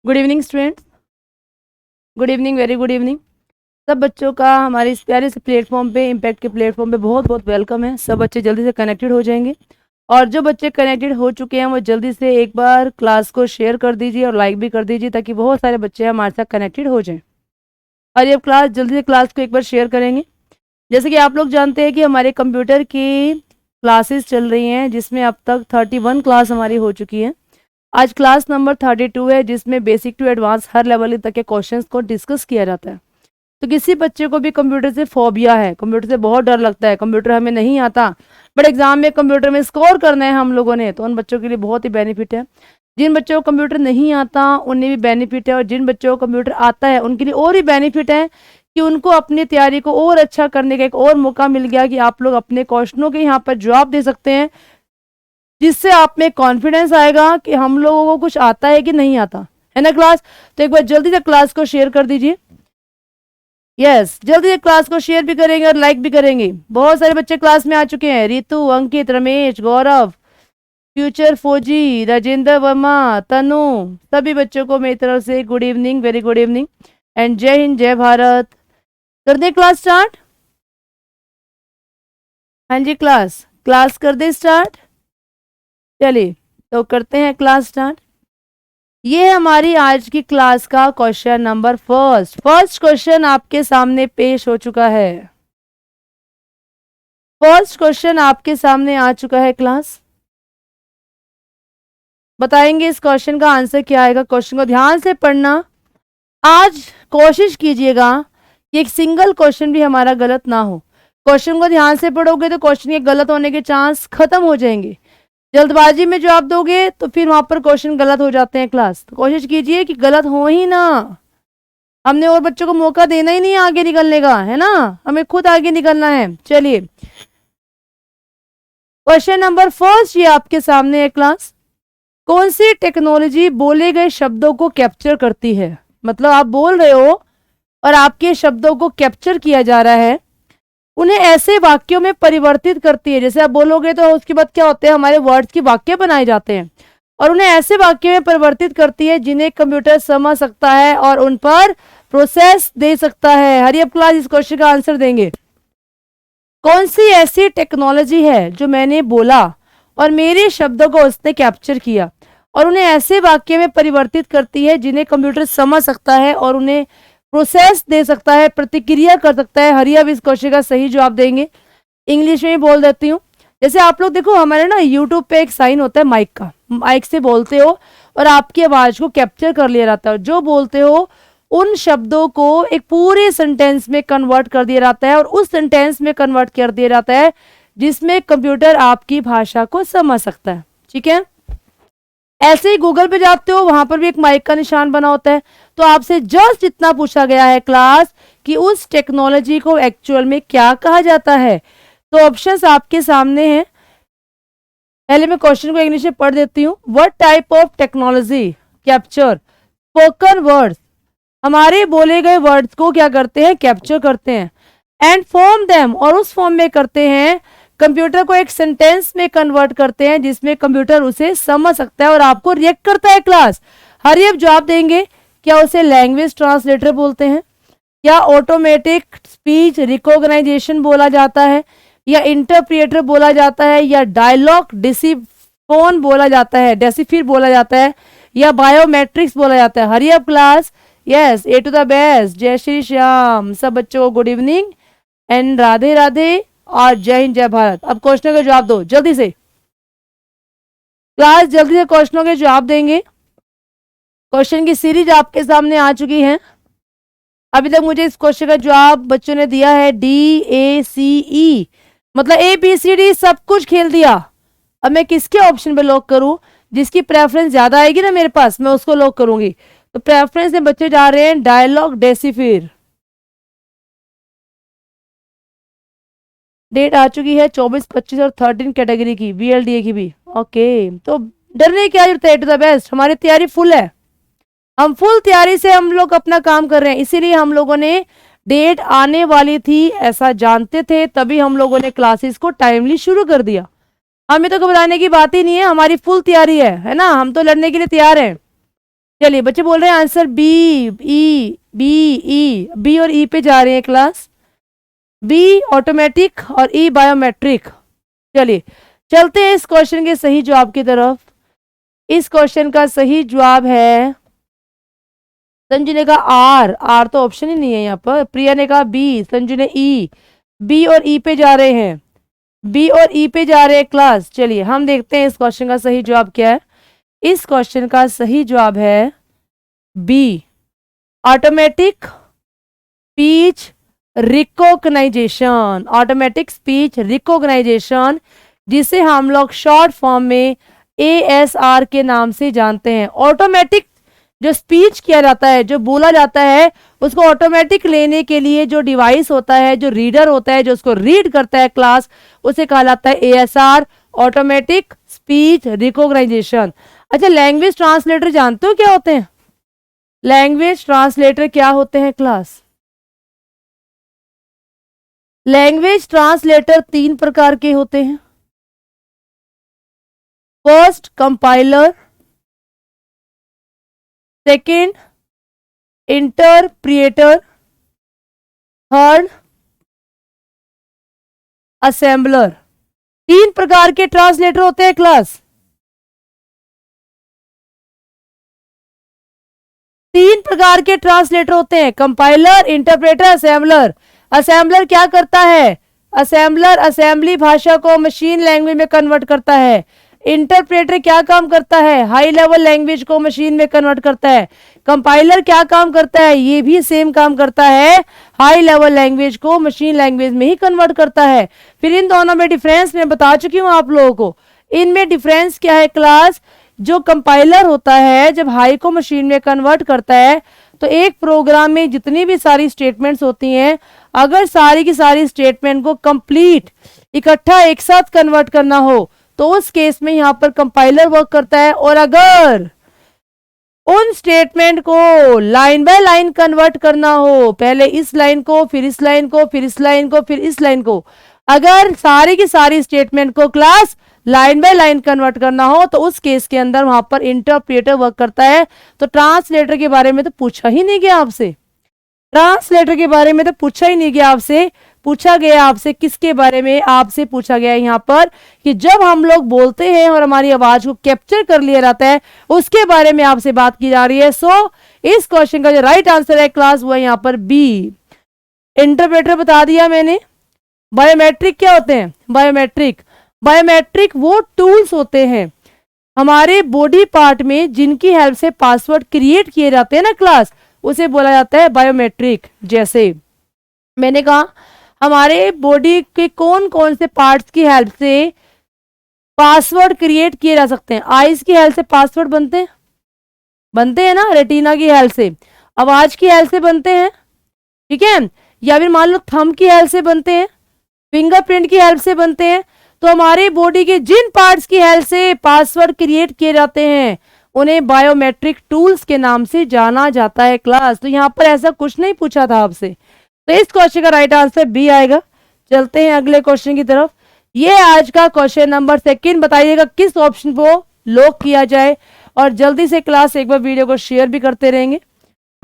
Good evening students. Good evening, very good evening. सब बच्चों का हमारे इस प्यारे से प्लेटफॉर्म पे, इम्पैक्ट के प्लेटफॉर्म पे बहुत बहुत वेलकम है। सब बच्चे जल्दी से कनेक्टेड हो जाएंगे और जो बच्चे कनेक्टेड हो चुके हैं वो जल्दी से एक बार क्लास को शेयर कर दीजिए और लाइक भी कर दीजिए ताकि बहुत सारे बच्चे हमारे साथ कनेक्टेड हो जाएं। और ये क्लास जल्दी से क्लास को एक बार शेयर करेंगे। जैसे कि आप लोग जानते हैं कि हमारे कंप्यूटर की क्लासेस चल रही हैं जिसमें अब तक 31 क्लास हमारी हो चुकी है। आज क्लास नंबर 32 है जिसमें बेसिक टू एडवांस हर लेवल तक के क्वेश्चंस को डिस्कस किया जाता है। तो किसी बच्चे को भी कंप्यूटर से फोबिया है, कंप्यूटर से बहुत डर लगता है, कंप्यूटर हमें नहीं आता, बट एग्जाम में कंप्यूटर में स्कोर करना है हम लोगों ने, तो उन बच्चों के लिए बहुत ही बेनिफिट है। जिन बच्चों को कंप्यूटर नहीं आता उन्हें भी बेनिफिट है और जिन बच्चों को कंप्यूटर आता है उनके लिए और भी बेनिफिट है कि उनको अपनी तैयारी को और अच्छा करने का एक और मौका मिल गया कि आप लोग अपने क्वेश्चनों के यहाँ पर जवाब दे सकते हैं, जिससे आप में कॉन्फिडेंस आएगा कि हम लोगों को कुछ आता है कि नहीं आता है ना क्लास। तो एक बार जल्दी से क्लास को शेयर कर दीजिए। यस, जल्दी से क्लास को शेयर भी करेंगे और लाइक भी करेंगे। बहुत सारे बच्चे क्लास में आ चुके हैं, रितु, अंकित, रमेश, गौरव, फ्यूचर फौजी, राजेंद्र वर्मा, तनु, सभी बच्चों को मेरी तरफ से good evening, very good evening and जय हिंद, जय भारत। कर दे क्लास स्टार्ट। हाँ जी, क्लास क्लास कर दे स्टार्ट। चलिए तो करते हैं क्लास स्टार्ट। ये हमारी आज की क्लास का क्वेश्चन नंबर फर्स्ट क्वेश्चन आपके सामने पेश हो चुका है। फर्स्ट क्वेश्चन आपके सामने आ चुका है क्लास। बताएंगे इस क्वेश्चन का आंसर क्या आएगा। क्वेश्चन को ध्यान से पढ़ना। आज कोशिश कीजिएगा कि एक सिंगल क्वेश्चन भी हमारा गलत ना हो। क्वेश्चन को ध्यान से पढ़ोगे तो क्वेश्चन के गलत होने के चांस खत्म हो जाएंगे। जल्दबाजी में जवाब दोगे तो फिर वहां पर क्वेश्चन गलत हो जाते हैं क्लास। तो कोशिश कीजिए कि गलत हो ही ना। हमने और बच्चों को मौका देना ही नहीं आगे निकलने का, है ना, हमें खुद आगे निकलना है। चलिए क्वेश्चन नंबर फर्स्ट ये आपके सामने है क्लास। कौन सी टेक्नोलॉजी बोले गए शब्दों को कैप्चर करती है। मतलब आप बोल रहे हो और आपके शब्दों को कैप्चर किया जा रहा है, उन्हें ऐसे वाक्यों में परिवर्तित करती है। जैसे आप बोलोगे तो उसके बाद क्या होते हैं, हमारे वर्ड्स के वाक्य बनाए जाते हैं और उन्हें ऐसे वाक्य में परिवर्तित करती है जिन्हें कंप्यूटर समझ सकता है और उन पर प्रोसेस दे सकता है। हरी अब क्लास इस क्वेश्चन का आंसर देंगे। कौन सी ऐसी टेक्नोलॉजी है जो मैंने बोला और मेरे शब्दों को उसने कैप्चर किया और उन्हें ऐसे वाक्य में परिवर्तित करती है जिन्हें कंप्यूटर समझ सकता है और उन्हें प्रोसेस दे सकता है, प्रतिक्रिया कर सकता है। हरी अब इस क्वेश्चन का सही जवाब देंगे। इंग्लिश में ही बोल देती हूँ। जैसे आप लोग देखो हमारे ना यूट्यूब पे एक साइन होता है माइक का, माइक से बोलते हो और आपकी आवाज को कैप्चर कर लिया जाता है। जो बोलते हो उन शब्दों को एक पूरे सेंटेंस में कन्वर्ट कर दिया जाता है और उस सेंटेंस में कन्वर्ट कर दिया जाता है जिसमें कंप्यूटर आपकी भाषा को समझ सकता है। ठीक है, ऐसे ही गूगल पे जाते हो वहां पर भी एक माइक का निशान बना होता है। तो आपसे जस्ट इतना पूछा गया है क्लास कि उस टेक्नोलॉजी को एक्चुअल में क्या कहा जाता है। तो ऑप्शंस आपके सामने हैं। पहले मैं क्वेश्चन को इंग्लिश में पढ़ देती हूँ। What type of technology capture spoken words, हमारे बोले गए वर्ड्स को क्या करते हैं, कैप्चर करते हैं, एंड फॉर्म देम, और उस फॉर्म में करते हैं, कंप्यूटर को एक सेंटेंस में कन्वर्ट करते हैं जिसमें कंप्यूटर उसे समझ सकता है और आपको रिएक्ट करता है। क्लास हरी अब जवाब देंगे। क्या उसे लैंग्वेज ट्रांसलेटर बोलते हैं, या ऑटोमेटिक स्पीच रिकॉग्नाइजेशन बोला जाता है, या इंटरप्रिएटर बोला जाता है, या डायलॉग डिसिफोन बोला जाता है, डेसिफिर बोला जाता है, या बायोमेट्रिक्स बोला जाता है। हरी अब class. Yes, a to the best. जय श्री श्याम। सब बच्चों को good evening and Radhe Radhe और जय हिंद, जय भारत। अब क्वेश्चनों के जवाब दो जल्दी से। क्लास जल्दी से क्वेश्चनों के जवाब देंगे। क्वेश्चन की सीरीज आपके सामने आ चुकी है। अभी तक मुझे इस क्वेश्चन का जवाब बच्चों ने दिया है DACE, मतलब ABCD सब कुछ खेल दिया। अब मैं किसके ऑप्शन पे लॉक करूं, जिसकी प्रेफरेंस ज्यादा आएगी ना मेरे पास, मैं उसको लॉक करूंगी। तो प्रेफरेंस में बच्चे जा रहे हैं डायलॉग डेसिफिर। डेट आ चुकी है 24, 25 और 13 कैटेगरी की, VLDA की भी। ओके, तो डरने की क्या जरूरत है। टू द बेस्ट, हमारी तैयारी फुल है। हम फुल तैयारी से हम लोग अपना काम कर रहे हैं। इसीलिए हम लोगों ने डेट आने वाली थी ऐसा जानते थे, तभी हम लोगों ने क्लासेस को टाइमली शुरू कर दिया। हमें तो घबराने की बात ही नहीं है, हमारी फुल तैयारी है ना, हम तो लड़ने के लिए तैयार हैं। चलिए बच्चे बोल रहे हैं आंसर बी, ई, बी, ई, बी और ई पे जा रहे हैं क्लास। बी ऑटोमेटिक और ई बायोमेट्रिक। चलिए चलते हैं इस क्वेश्चन के सही जवाब की तरफ। इस क्वेश्चन का सही जवाब है, संजू ने कहा आर, आर तो ऑप्शन ही नहीं है यहाँ पर। प्रिया ने कहा बी, संजू ने ई, बी और ई पे जा रहे हैं, बी और ई पे जा रहे हैं क्लास। चलिए हम देखते हैं इस क्वेश्चन का सही जवाब क्या है। इस क्वेश्चन का सही जवाब है B, automatic speech recognisation. Automatic speech recognisation, जिसे हम लोग शॉर्ट फॉर्म में ASR के नाम से जानते हैं। ऑटोमेटिक जो स्पीच किया जाता है, जो बोला जाता है, उसको ऑटोमेटिक लेने के लिए जो डिवाइस होता है, जो रीडर होता है, जो उसको रीड करता है क्लास, उसे कहा जाता है ASR, ऑटोमेटिक स्पीच रिकॉग्नाइजेशन। अच्छा, लैंग्वेज ट्रांसलेटर जानते हो क्या होते हैं? लैंग्वेज ट्रांसलेटर क्या होते हैं क्लास? लैंग्वेज ट्रांसलेटर 3 प्रकार के होते हैं। First compiler, second interpreter, third assembler. 3 प्रकार के ट्रांसलेटर होते हैं क्लास। 3 प्रकार के ट्रांसलेटर होते हैं, कंपाइलर, इंटरप्रेटर, असेंबलर। असेंबलर क्या करता है? असेंबलर असेंबली भाषा को मशीन लैंग्वेज में कन्वर्ट करता है। इंटरप्रेटर क्या काम करता है? हाई लेवल लैंग्वेज को मशीन में कन्वर्ट करता है। कंपाइलर क्या काम करता है? ये भी सेम काम करता है, हाई लेवल लैंग्वेज को मशीन लैंग्वेज में ही कन्वर्ट करता है। फिर इन दोनों में डिफरेंस मैं बता चुकी हूं आप लोगों को। इनमें डिफरेंस क्या है क्लास? जो कंपाइलर होता है, जब हाई को मशीन में कन्वर्ट करता है, तो एक प्रोग्राम में जितनी भी सारी स्टेटमेंट्स होती हैं, अगर सारी की सारी स्टेटमेंट को कंप्लीट इकट्ठा एक साथ कन्वर्ट करना हो, तो उस केस में यहां पर कंपाइलर वर्क करता है। और अगर उन स्टेटमेंट को लाइन बाय लाइन कन्वर्ट करना हो, पहले इस लाइन को, फिर इस लाइन को, फिर इस लाइन को, फिर इस लाइन को, अगर सारी की सारी स्टेटमेंट को class line by line convert करना हो, तो उस केस के अंदर वहां पर इंटरप्रेटर वर्क करता है। तो ट्रांसलेटर के बारे में तो पूछा ही नहीं गया आपसे। ट्रांसलेटर के बारे में तो पूछा ही नहीं गया आपसे। पूछा गया आपसे किसके बारे में? आपसे पूछा गया यहाँ पर कि जब हम लोग बोलते हैं और हमारी आवाज को कैप्चर कर लिया जाता है, उसके बारे में आपसे बात की जा रही है। सो इस क्वेश्चन का जो राइट आंसर है क्लास, वो है यहाँ पर बी, इंटरप्रेटर बता दिया मैंने। बायोमेट्रिक क्या होते हैं? बायोमेट्रिक वो टूल्स होते हैं हमारे बॉडी पार्ट में जिनकी हेल्प से पासवर्ड क्रिएट किए जाते हैं ना क्लास, उसे बोला जाता है बायोमेट्रिक। जैसे मैंने कहा हमारे बॉडी के कौन कौन से पार्ट्स की हेल्प से पासवर्ड क्रिएट किए जा सकते हैं? आईज की हेल्प से पासवर्ड बनते हैं ना, रेटिना की हेल्प से, आवाज की हेल्प से बनते हैं, ठीक है, या फिर मान लो थंब की हेल्प से बनते हैं, फिंगरप्रिंट की हेल्प से बनते हैं। तो हमारी बॉडी के जिन पार्ट्स की हेल्प से पासवर्ड क्रिएट किए जाते हैं, उन्हें बायोमेट्रिक टूल्स के नाम से जाना जाता है क्लास। तो यहाँ पर ऐसा कुछ नहीं पूछा था आपसे, तो इस क्वेश्चन का राइट आंसर बी आएगा। चलते हैं अगले क्वेश्चन की तरफ। ये आज का क्वेश्चन नंबर 2। बताइएगा किस ऑप्शन को लॉक किया जाए, और जल्दी से क्लास एक बार वीडियो को शेयर भी करते रहेंगे।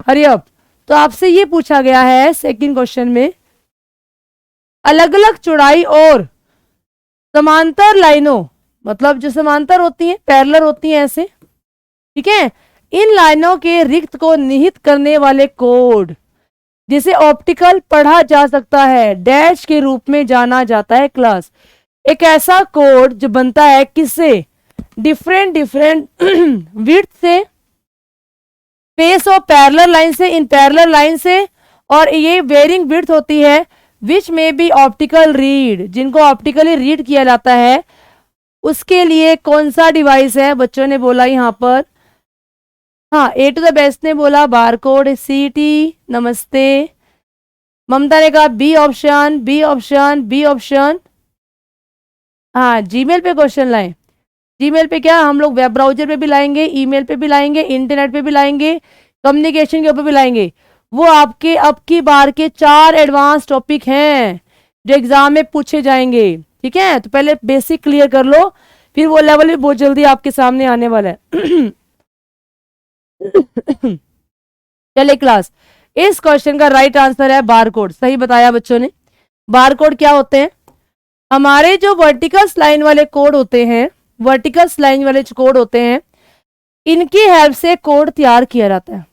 Hurry up. तो आपसे ये पूछा गया है सेकंड क्वेश्चन में, अलग अलग चौड़ाई और समांतर लाइनों, मतलब जो समांतर होती हैं, पैरेलल होती हैं ऐसे, ठीक है, इन लाइनों के रिक्त को निहित करने वाले कोड, जिसे ऑप्टिकल पढ़ा जा सकता है, डैश के रूप में जाना जाता है क्लास। एक ऐसा कोड जो बनता है किससे? डिफरेंट विड्थ से, स्पेस ऑफ पैरेलल लाइन से, इन पैरेलल लाइन से, और ये वेरिंग विड्थ होती है, विच में बी ऑप्टिकल रीड, जिनको ऑप्टिकली रीड किया जाता है। उसके लिए कौन सा डिवाइस है? बच्चों ने बोला यहाँ पर, हाँ, ए टू द बेस्ट ने बोला बारकोड। सीटी नमस्ते। ममता ने कहा B option, B option, B option. हाँ, जीमेल पे क्वेश्चन लाएं। जीमेल पे क्या हम लोग वेब ब्राउजर पे भी लाएंगे, ईमेल पे भी लाएंगे, इंटरनेट पे भी लाएंगे, कम्युनिकेशन के ऊपर भी लाएंगे। वो आपके अब की बार के 4 एडवांस टॉपिक हैं जो एग्जाम में पूछे जाएंगे, ठीक है। तो पहले बेसिक क्लियर कर लो, फिर वो लेवल भी बहुत जल्दी आपके सामने आने वाला है। चलिए क्लास, इस क्वेश्चन का राइट आंसर है बारकोड। सही बताया बच्चों ने। बारकोड क्या होते हैं? हमारे जो वर्टिकल लाइन वाले कोड होते हैं, वर्टिकल लाइन वाले जो कोड होते हैं, इनकी हेल्प से कोड तैयार किया जाता है।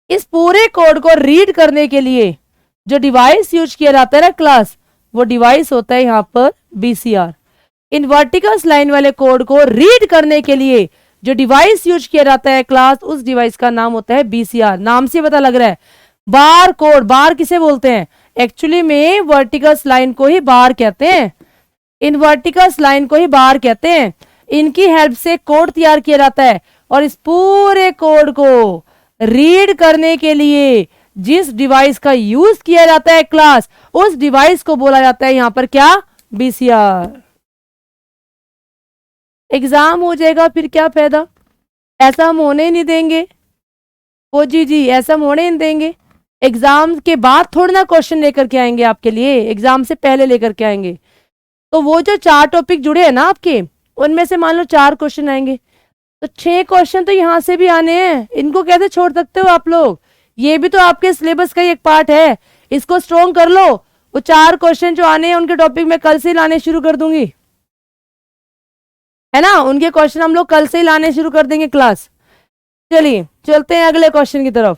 इस पूरे कोड को रीड करने के लिए जो डिवाइस यूज किया जाता है ना क्लास, वो डिवाइस होता है यहाँ पर बीसीआर। इन वर्टिकल लाइन वाले कोड को रीड करने के लिए जो डिवाइस यूज किया जाता है क्लास, उस डिवाइस का नाम होता है बीसीआर। नाम से पता लग रहा है। बार कोड, बार किसे बोलते हैं? एक्चुअली में वर्टिकल लाइन को ही बार कहते हैं। इन वर्टिकल लाइन को ही बार कहते हैं। इनकी हेल्प से कोड तैयार किया जाता है और इस पूरे कोड को रीड करने के लिए जिस डिवाइस का यूज किया जाता है क्लास, उस डिवाइस को बोला जाता है यहां पर क्या? बीसीआर। एग्जाम हो जाएगा फिर क्या फायदा? ऐसा हम होने ही नहीं देंगे। ओ जी, ऐसा हम होने ही नहीं देंगे। एग्जाम के बाद थोड़ा ना क्वेश्चन लेकर के आएंगे आपके लिए, एग्जाम से पहले लेकर के आएंगे। तो वो जो 4 टॉपिक जुड़े हैं ना आपके, उनमें से मान लो 4 क्वेश्चन आएंगे, तो 6 क्वेश्चन तो यहां से भी आने हैं। इनको कैसे छोड़ सकते हो आप लोग? ये भी तो आपके सिलेबस का ही एक पार्ट है। इसको स्ट्रॉन्ग कर लो। वो 4 क्वेश्चन जो आने हैं उनके टॉपिक में कल से ही लाने शुरू कर दूंगी, है ना। उनके क्वेश्चन हम लोग कल से ही लाने शुरू कर देंगे क्लास। चलिए चलते हैं अगले क्वेश्चन की तरफ।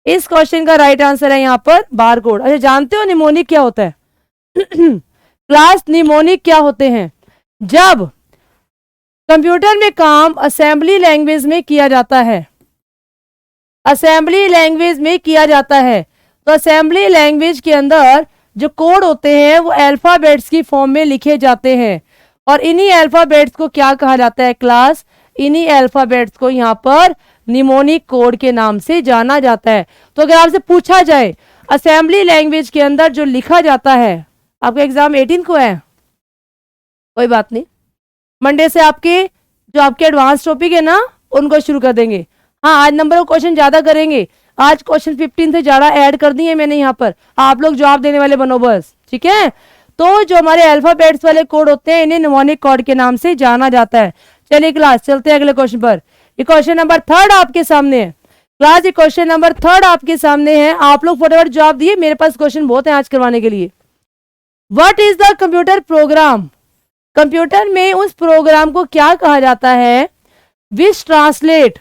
इस क्वेश्चन का राइट आंसर है यहाँ पर बारकोड। अच्छा, जानते हो निमोनिक क्या होता है? क्लास, निमोनिक क्या होते हैं? जब कंप्यूटर में काम असेंबली लैंग्वेज में किया जाता है, असेंबली लैंग्वेज में किया जाता है, तो असेंबली लैंग्वेज के अंदर जो कोड होते हैं वो अल्फाबेट्स की फॉर्म में लिखे जाते हैं। और इन्हीं अल्फाबेट्स को क्या कहा जाता है क्लास? इन्हीं अल्फाबेट्स को यहाँ पर निमोनिक कोड के नाम से जाना जाता है। तो अगर आपसे पूछा जाए असेंबली लैंग्वेज के अंदर जो लिखा जाता है, आपका एग्जाम 18 को है, कोई बात नहीं, मंडे से आपके जो आपके एडवांस टॉपिक है ना उनको शुरू कर देंगे। हाँ, आज नंबर ऑफ क्वेश्चन ज्यादा करेंगे। आज क्वेश्चन 15 से ज्यादा ऐड कर दिए मैंने यहाँ पर। आप लोग जवाब देने वाले बनो बस, ठीक है। तो जो हमारे अल्फाबेट्स वाले कोड होते हैं, इन्हें निमोनिक कोड के नाम से जाना जाता है। चलिए क्लास, चलते हैं अगले क्वेश्चन पर। ये क्वेश्चन नंबर 3 आपके सामने है क्लास। ये क्वेश्चन नंबर 3 आपके सामने है। आप लोग फटाफट जवाब दिए, मेरे पास क्वेश्चन बहुत है आज करवाने के लिए। What is the computer program? Computer में उस प्रोग्राम को क्या कहा जाता है? Which translate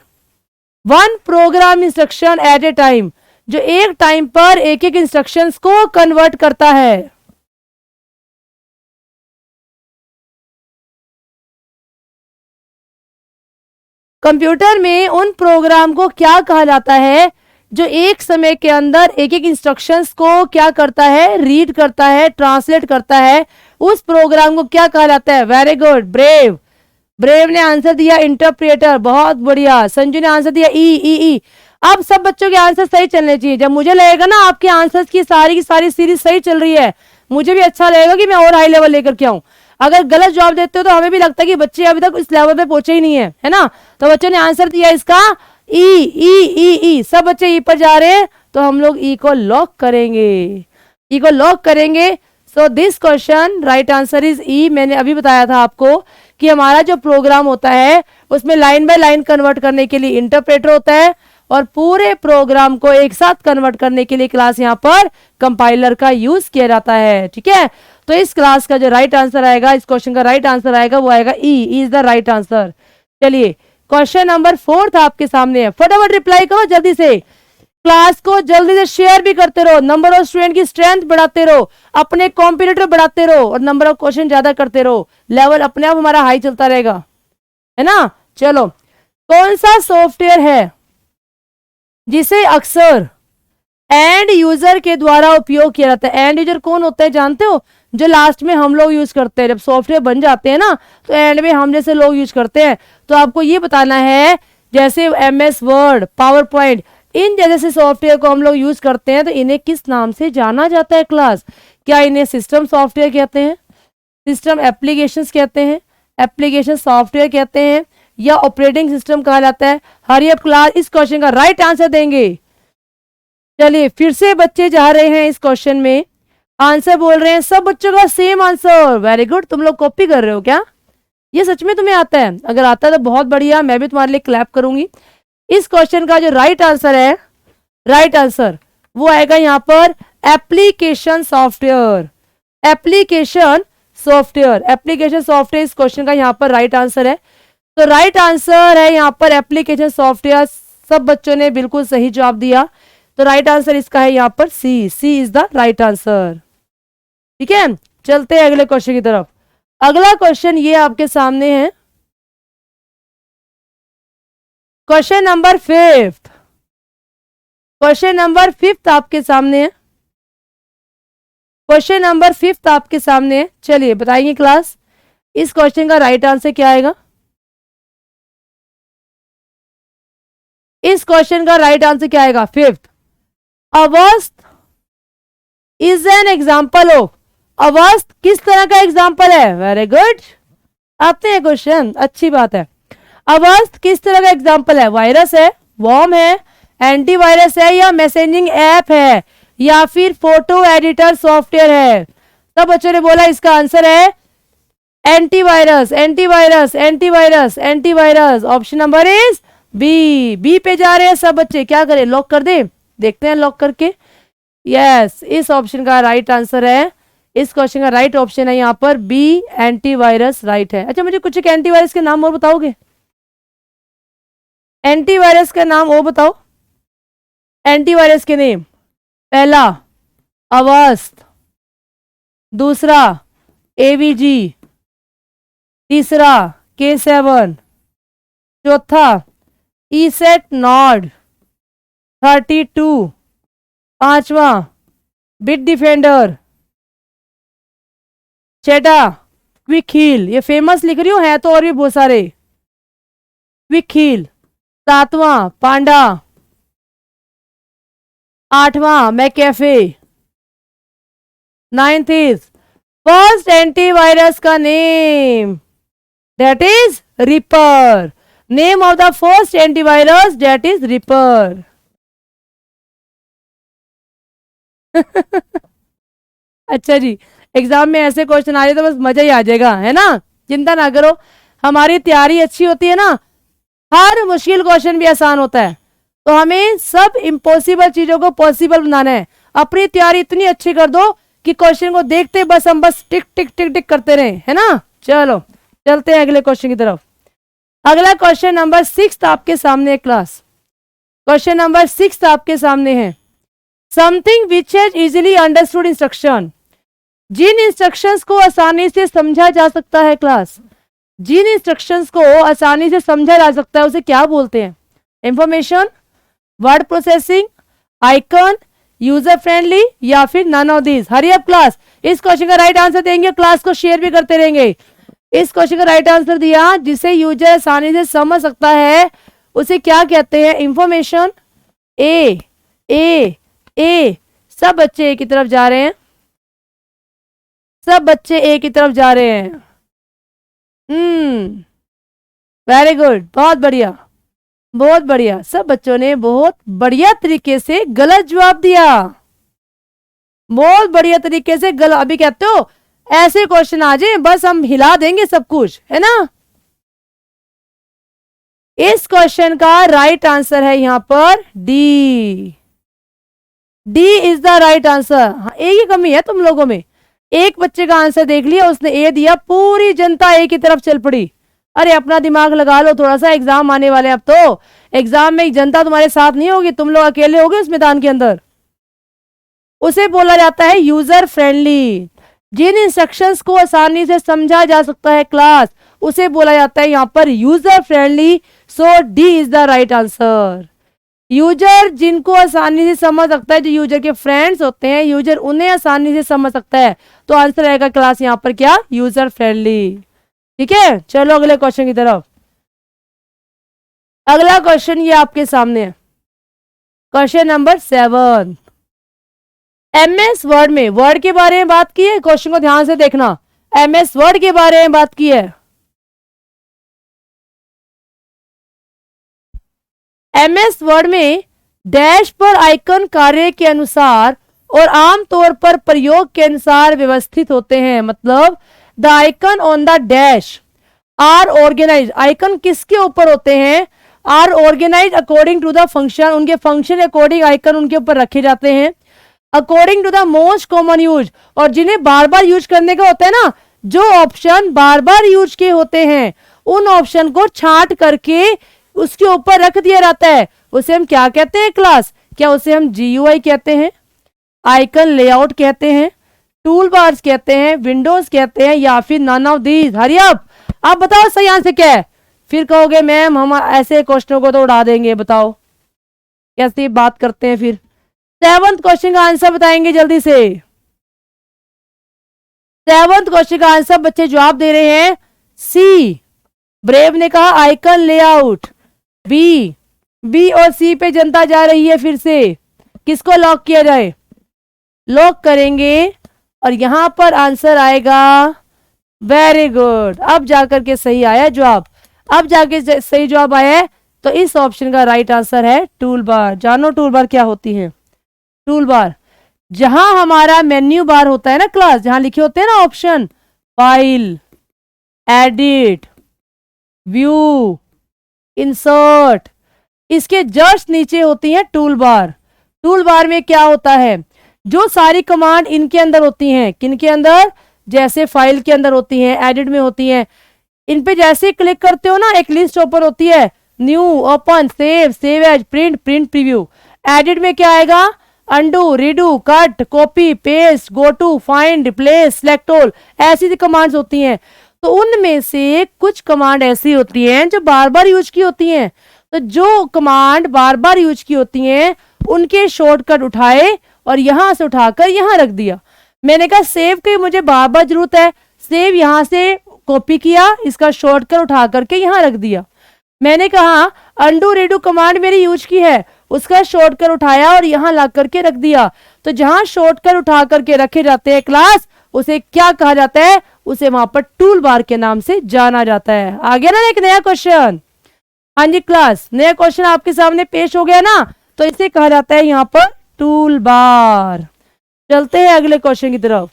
one program instruction at a time, जो एक टाइम पर एक एक इंस्ट्रक्शंस को कन्वर्ट करता है। कंप्यूटर में उन प्रोग्राम को क्या कहा जाता है जो एक समय के अंदर एक एक इंस्ट्रक्शंस को क्या करता है? रीड करता है, ट्रांसलेट करता है। उस प्रोग्राम को क्या कहा जाता है? Very good, brave. ब्रेव ने आंसर दिया इंटरप्रेटर, बहुत बढ़िया। संजू ने आंसर दिया ई। अब सब बच्चों के आंसर सही चलने चाहिए। जब मुझे लगेगा ना आपके आंसर्स की सारी सीरीज सही चल रही है, मुझे भी अच्छा लगेगा कि मैं और हाई लेवल लेकर के आऊं। अगर गलत जवाब देते हो तो हमें भी लगता है कि बच्चे अभी तक इस लेवल पे पहुंचे ही नहीं है ना। तो बच्चों ने आंसर दिया इसका ई। सब बच्चे ई पर जा रहे हैं, तो हम लोग ई को लॉक करेंगे, ई को लॉक करेंगे। So this question right answer is E. मैंने अभी बताया था आपको कि हमारा जो प्रोग्राम होता है उसमें लाइन बाय लाइन कन्वर्ट करने के लिए इंटरप्रेटर होता है, और पूरे प्रोग्राम को एक साथ कन्वर्ट करने के लिए क्लास यहाँ पर कंपाइलर का यूज किया जाता है, ठीक है। तो इस क्लास का जो राइट आंसर आएगा, इस क्वेश्चन का राइट आंसर आएगा, वो आएगा E is the right answer. चलिए क्वेश्चन नंबर 4 आपके सामने है। फटाफट रिप्लाई करो जल्दी से। क्लास को जल्दी से शेयर भी करते रहो, नंबर ऑफ स्टूडेंट की स्ट्रेंथ बढ़ाते रहो, अपने कॉम्पिटिटर बढ़ाते रहो, और नंबर ऑफ क्वेश्चन ज्यादा करते रहो। लेवल अपने आप हमारा हाई चलता रहेगा, है ना। चलो, कौन सा सॉफ्टवेयर है जिसे अक्सर एंड यूजर के द्वारा उपयोग किया जाता है? एंड यूजर कौन होता है जानते हो? जो लास्ट में हम लोग यूज करते हैं। जब सॉफ्टवेयर बन जाते हैं ना, तो एंड में हम जैसे लोग यूज करते हैं। तो आपको ये बताना है, जैसे MS वर्ड, पावर पॉइंट, इन जैसे सॉफ्टवेयर को हम लोग यूज करते हैं, तो इन्हें किस नाम से जाना जाता है क्लास? क्या इन्हें सिस्टम सॉफ्टवेयर कहते हैं, सिस्टम एप्लीकेशंस कहते हैं, एप्लीकेशन सॉफ्टवेयर कहते हैं, या ऑपरेटिंग सिस्टम कहा जाता है? हरी अप क्लास इस क्वेश्चन का राइट आंसर देंगे। चलिए फिर से बच्चे जा रहे हैं इस क्वेश्चन में, आंसर बोल रहे हैं सब बच्चों का सेम आंसर। वेरी गुड, तुम लोग कॉपी कर रहे हो क्या? ये सच में तुम्हें आता है? अगर आता है तो बहुत बढ़िया, मैं भी तुम्हारे लिए क्लैप करूंगी। इस क्वेश्चन का जो राइट आंसर है, राइट आंसर वो आएगा यहाँ पर application software. Application software, application software इस क्वेश्चन का यहाँ पर राइट आंसर है। तो राइट आंसर है यहाँ पर एप्लीकेशन सॉफ्टवेयर। सब बच्चों ने बिल्कुल सही जवाब दिया। तो राइट आंसर इसका है यहाँ पर सी, सी इज द राइट आंसर। ठीक है, चलते हैं अगले क्वेश्चन की तरफ। अगला क्वेश्चन ये आपके सामने है, क्वेश्चन नंबर 5। क्वेश्चन नंबर 5 आपके सामने है। क्वेश्चन नंबर 5 आपके सामने है। चलिए बताइए क्लास, इस क्वेश्चन का राइट आंसर क्या आएगा? इस क्वेश्चन का राइट आंसर क्या आएगा? 5th, Avast is an example of. Avast किस तरह का एग्जाम्पल है? वेरी गुड, आते हैं क्वेश्चन, अच्छी बात है। अवस्थ किस तरह का एग्जाम्पल है? वायरस है, वॉर्म है, एंटीवायरस है, या मैसेजिंग ऐप है, या फिर फोटो एडिटर सॉफ्टवेयर है? सब बच्चों ने बोला इसका आंसर है antivirus, antivirus, antivirus, antivirus. Option number is B. B पे जा रहे हैं सब बच्चे, क्या करें, लॉक कर दें? देखते हैं लॉक करके। यस, इस ऑप्शन का राइट आंसर है, इस क्वेश्चन का राइट ऑप्शन है यहाँ पर बी, एंटीवायरस राइट है। अच्छा, मुझे कुछ एक एंटीवायरस के नाम और बताओगे? एंटीवायरस का नाम और बताओ, एंटीवायरस के नेम। पहला अवस्थ, दूसरा एवीजी, तीसरा K7, चौथा ईसेट नॉड 32, पांचवा बिट डिफेंडर, छठा क्विक हील। ये फेमस लिख रही हूं, है तो और भी बहुत सारे। क्विक हील, सातवां पांडा, आठवां मैकैफे, 9th इज फर्स्ट एंटीवायरस का name, that is ripper. Name of the first antivirus, that is ripper. अच्छा जी, एग्जाम में ऐसे क्वेश्चन आ रहे तो बस मजा ही आ जाएगा, है ना? चिंता ना करो, हमारी तैयारी अच्छी होती है ना, हर मुश्किल क्वेश्चन भी आसान होता है। तो हमें सब इम्पॉसिबल चीजों को पॉसिबल बनाना है। अपनी तैयारी इतनी अच्छी कर दो कि क्वेश्चन को देखते बस हम बस टिक टिक टिक टिक करते रहे, है ना? चलो चलते हैं अगले क्वेश्चन की तरफ। अगला क्वेश्चन नंबर 6 आपके सामने है क्लास। क्वेश्चन नंबर 6 आपके सामने है, something which has easily understood instruction. जिन इंस्ट्रक्शंस को आसानी से समझा जा सकता है क्लास, जिन इंस्ट्रक्शंस को आसानी से समझा जा सकता है उसे क्या बोलते हैं? Information, word processing, icon, user friendly, या फिर none of this. Hurry up class, इस क्वेश्चन का राइट आंसर देंगे, क्लास को शेयर भी करते रहेंगे। इस क्वेश्चन का राइट आंसर दिया जिसे यूजर आसानी से समझ सकता है उसे क्या कहते हैं? इंफॉर्मेशन। ए ए ए, सब बच्चे ए की तरफ जा रहे हैं, सब बच्चे ए की तरफ जा रहे हैं। वेरी गुड, बहुत बढ़िया, बहुत बढ़िया। सब बच्चों ने बहुत बढ़िया तरीके से गलत जवाब दिया, बहुत बढ़िया तरीके से गलत। अभी कहते हो ऐसे क्वेश्चन आ जाए बस हम हिला देंगे सब कुछ, है ना? इस क्वेश्चन का राइट आंसर है यहां पर D. D is the right answer. हाँ, एक ही कमी है तुम लोगों में, एक बच्चे का आंसर देख लिया, उसने ए दिया, पूरी जनता ए की तरफ चल पड़ी। अरे अपना दिमाग लगा लो थोड़ा सा, एग्जाम आने वाले। अब तो एग्जाम में जनता तुम्हारे साथ नहीं होगी, तुम लोग अकेले होगे उस मैदान के अंदर। उसे बोला जाता है यूजर फ्रेंडली। जिन इंस्ट्रक्शंस को आसानी से समझा जा सकता है क्लास, उसे बोला जाता है यहाँ पर user friendly. So D is the right answer. User जिनको आसानी से समझ सकता है, जो यूजर के फ्रेंड्स होते हैं, यूजर उन्हें आसानी से समझ सकता है। तो आंसर आएगा क्लास यहाँ पर क्या? User friendly. ठीक है, चलो अगले क्वेश्चन की तरफ। अगला क्वेश्चन ये आपके सामने है, क्वेश्चन नंबर 7। एमएस वर्ड में, वर्ड के बारे में बात की है, क्वेश्चन को ध्यान से देखना। एमएस वर्ड के बारे में बात की है। एमएस वर्ड में डैश पर आइकन कार्य के अनुसार और आमतौर पर प्रयोग के अनुसार व्यवस्थित होते हैं। मतलब the icon on the dash are organise, icon किसके ऊपर होते हैं, are organise according to the function, उनके फंक्शन अकॉर्डिंग आइकन उनके ऊपर रखे जाते हैं, according to the most common use, और जिन्हें बार बार यूज करने का होता है ना, जो ऑप्शन बार बार यूज के होते हैं उन ऑप्शन को छांट करके उसके ऊपर रख दिया जाता है, उसे हम क्या कहते हैं क्लास, क्या उसे हम GUI कहते हैं, आइकन लेआउट कहते हैं, टूल बार्स कहते हैं, विंडोज कहते हैं, या फिर नन ऑफ दीज। हरी आप बताओ सही आंसर क्या है, फिर कहोगे मैम हम ऐसे क्वेश्चनों को तो उड़ा देंगे, बताओ कैसे बात करते हैं। फिर 7th क्वेश्चन का आंसर बताएंगे जल्दी से, 7th क्वेश्चन का आंसर बच्चे जवाब दे रहे हैं सी। ब्रेव ने कहा आइकन लेआउट, बी और सी पे जनता जा रही है, फिर से किसको लॉक किया जाए, लॉक करेंगे और यहां पर आंसर आएगा, वेरी गुड, अब जाकर के सही आया जवाब, अब जाके सही जवाब आया है, तो इस ऑप्शन का राइट आंसर है टूल बार। जानो टूल बार क्या होती है, टूल बार जहां हमारा मेन्यू बार होता है ना क्लास, जहां लिखे होते हैं ना option, file, edit, view, insert, इसके जस्ट नीचे होती है टूल बार। टूल बार में क्या होता है, जो सारी कमांड इनके अंदर होती हैं, किनके अंदर, जैसे फाइल के अंदर होती हैं, एडिट में होती हैं, इन पे जैसे क्लिक करते हो ना एक लिस्ट ओपन होती है, new, open, save as, print preview. Edit में क्या आएगा, undo, redo, cut, copy, paste, go to, find, replace, select all, ऐसी कमांड्स होती हैं। तो उनमें से कुछ कमांड ऐसी होती हैं जो बार बार यूज की होती हैं, तो जो कमांड बार बार यूज की होती हैं उनके शॉर्टकट उठाए और यहां से उठाकर यहां रख दिया। मैंने कहा सेव की मुझे बार बार जरूरत है, सेव यहां से कॉपी किया, इसका शॉर्टकट उठा करके यहां रख दिया। मैंने कहा अंडू रीडू कमांड मेरी यूज की है, उसका शॉर्टकट उठाया और यहां ला करके रख दिया। तो जहां शॉर्टकट उठा करके रखे जाते हैं क्लास, उसे क्या कहा जाता है, उसे वहां पर टूल बार के नाम से जाना जाता है। आ गया ना एक नया क्वेश्चन, हाँ जी क्लास, नया क्वेश्चन आपके सामने पेश हो गया ना, तो इसे कहा जाता है यहां पर टूल बार। चलते हैं अगले क्वेश्चन की तरफ।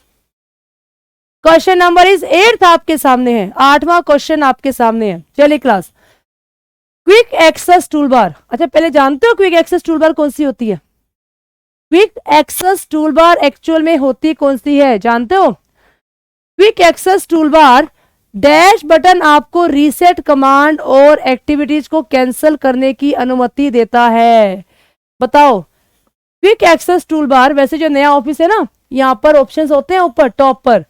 क्वेश्चन नंबर इज 8 आपके सामने है, 8वां क्वेश्चन आपके सामने है। चलिए क्लास, क्विक एक्सेस टूलबार, अच्छा पहले जानते हो क्विक एक्सेस टूलबार कौन सी होती है, क्विक एक्सेस टूलबार एक्चुअल में होती कौन सी है जानते हो। Quick access toolbar dash button आपको रीसेट कमांड और एक्टिविटीज को कैंसिल करने की अनुमति देता है। बताओ क्विक एक्सेस टूलबार, वैसे जो नया ऑफिस है ना, यहाँ पर ऑप्शंस होते हैं ऊपर टॉप पर,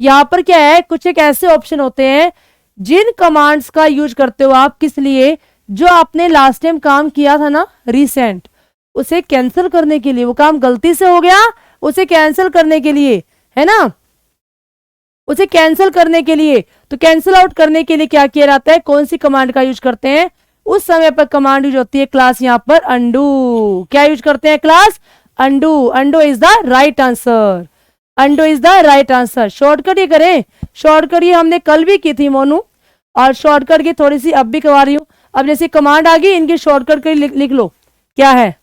यहाँ पर क्या है, कुछ एक ऐसे ऑप्शन होते हैं जिन कमांड्स का यूज करते हो आप, किस लिए, जो आपने लास्ट टाइम काम किया था ना रिसेंट, उसे कैंसिल करने के लिए, वो काम गलती से हो गया उसे कैंसिल करने के लिए, है ना, उसे कैंसिल करने के लिए। तो कैंसिल आउट करने के लिए क्या किया जाता है, कौन सी कमांड का यूज करते हैं, उस समय पर कमांड यूज होती है क्लास यहाँ पर अंडू। क्या यूज करते हैं class, undo. Undo is the right answer, undo is the right answer. Shortcut ये करें, शॉर्टकट ये हमने कल भी की थी मोनू, और शॉर्टकट की थोड़ी सी अब भी करवा रही हूँ। अब जैसे कमांड आ गई, इनकी शॉर्टकट की लिख लो, क्या है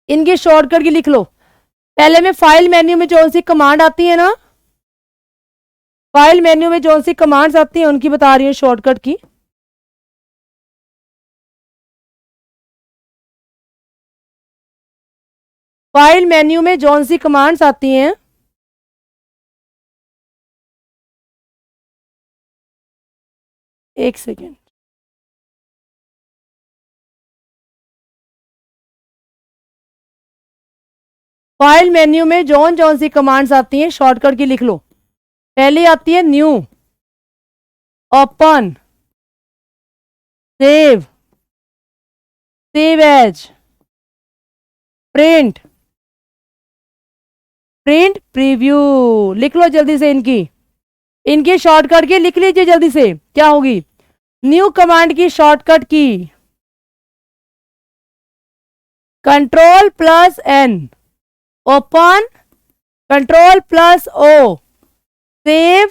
इनकी शॉर्टकट की लिख लो। पहले में फाइल मेन्यू में जो सी कमांड आती है ना, फाइल मेन्यू में जो सी कमांड्स आती हैं उनकी बता रही हूँ शॉर्टकट की। फाइल मेन्यू में जो सी कमांड्स आती हैं, एक सेकेंड, फाइल मेन्यू में जौन सी कमांड्स आती हैं शॉर्टकट की लिख लो। पहली आती है new, open, save, save as, print, print preview. लिख लो जल्दी से इनकी शॉर्टकट की लिख लीजिए जल्दी से। क्या होगी, न्यू कमांड की शॉर्टकट की Ctrl+N, open Ctrl+O, save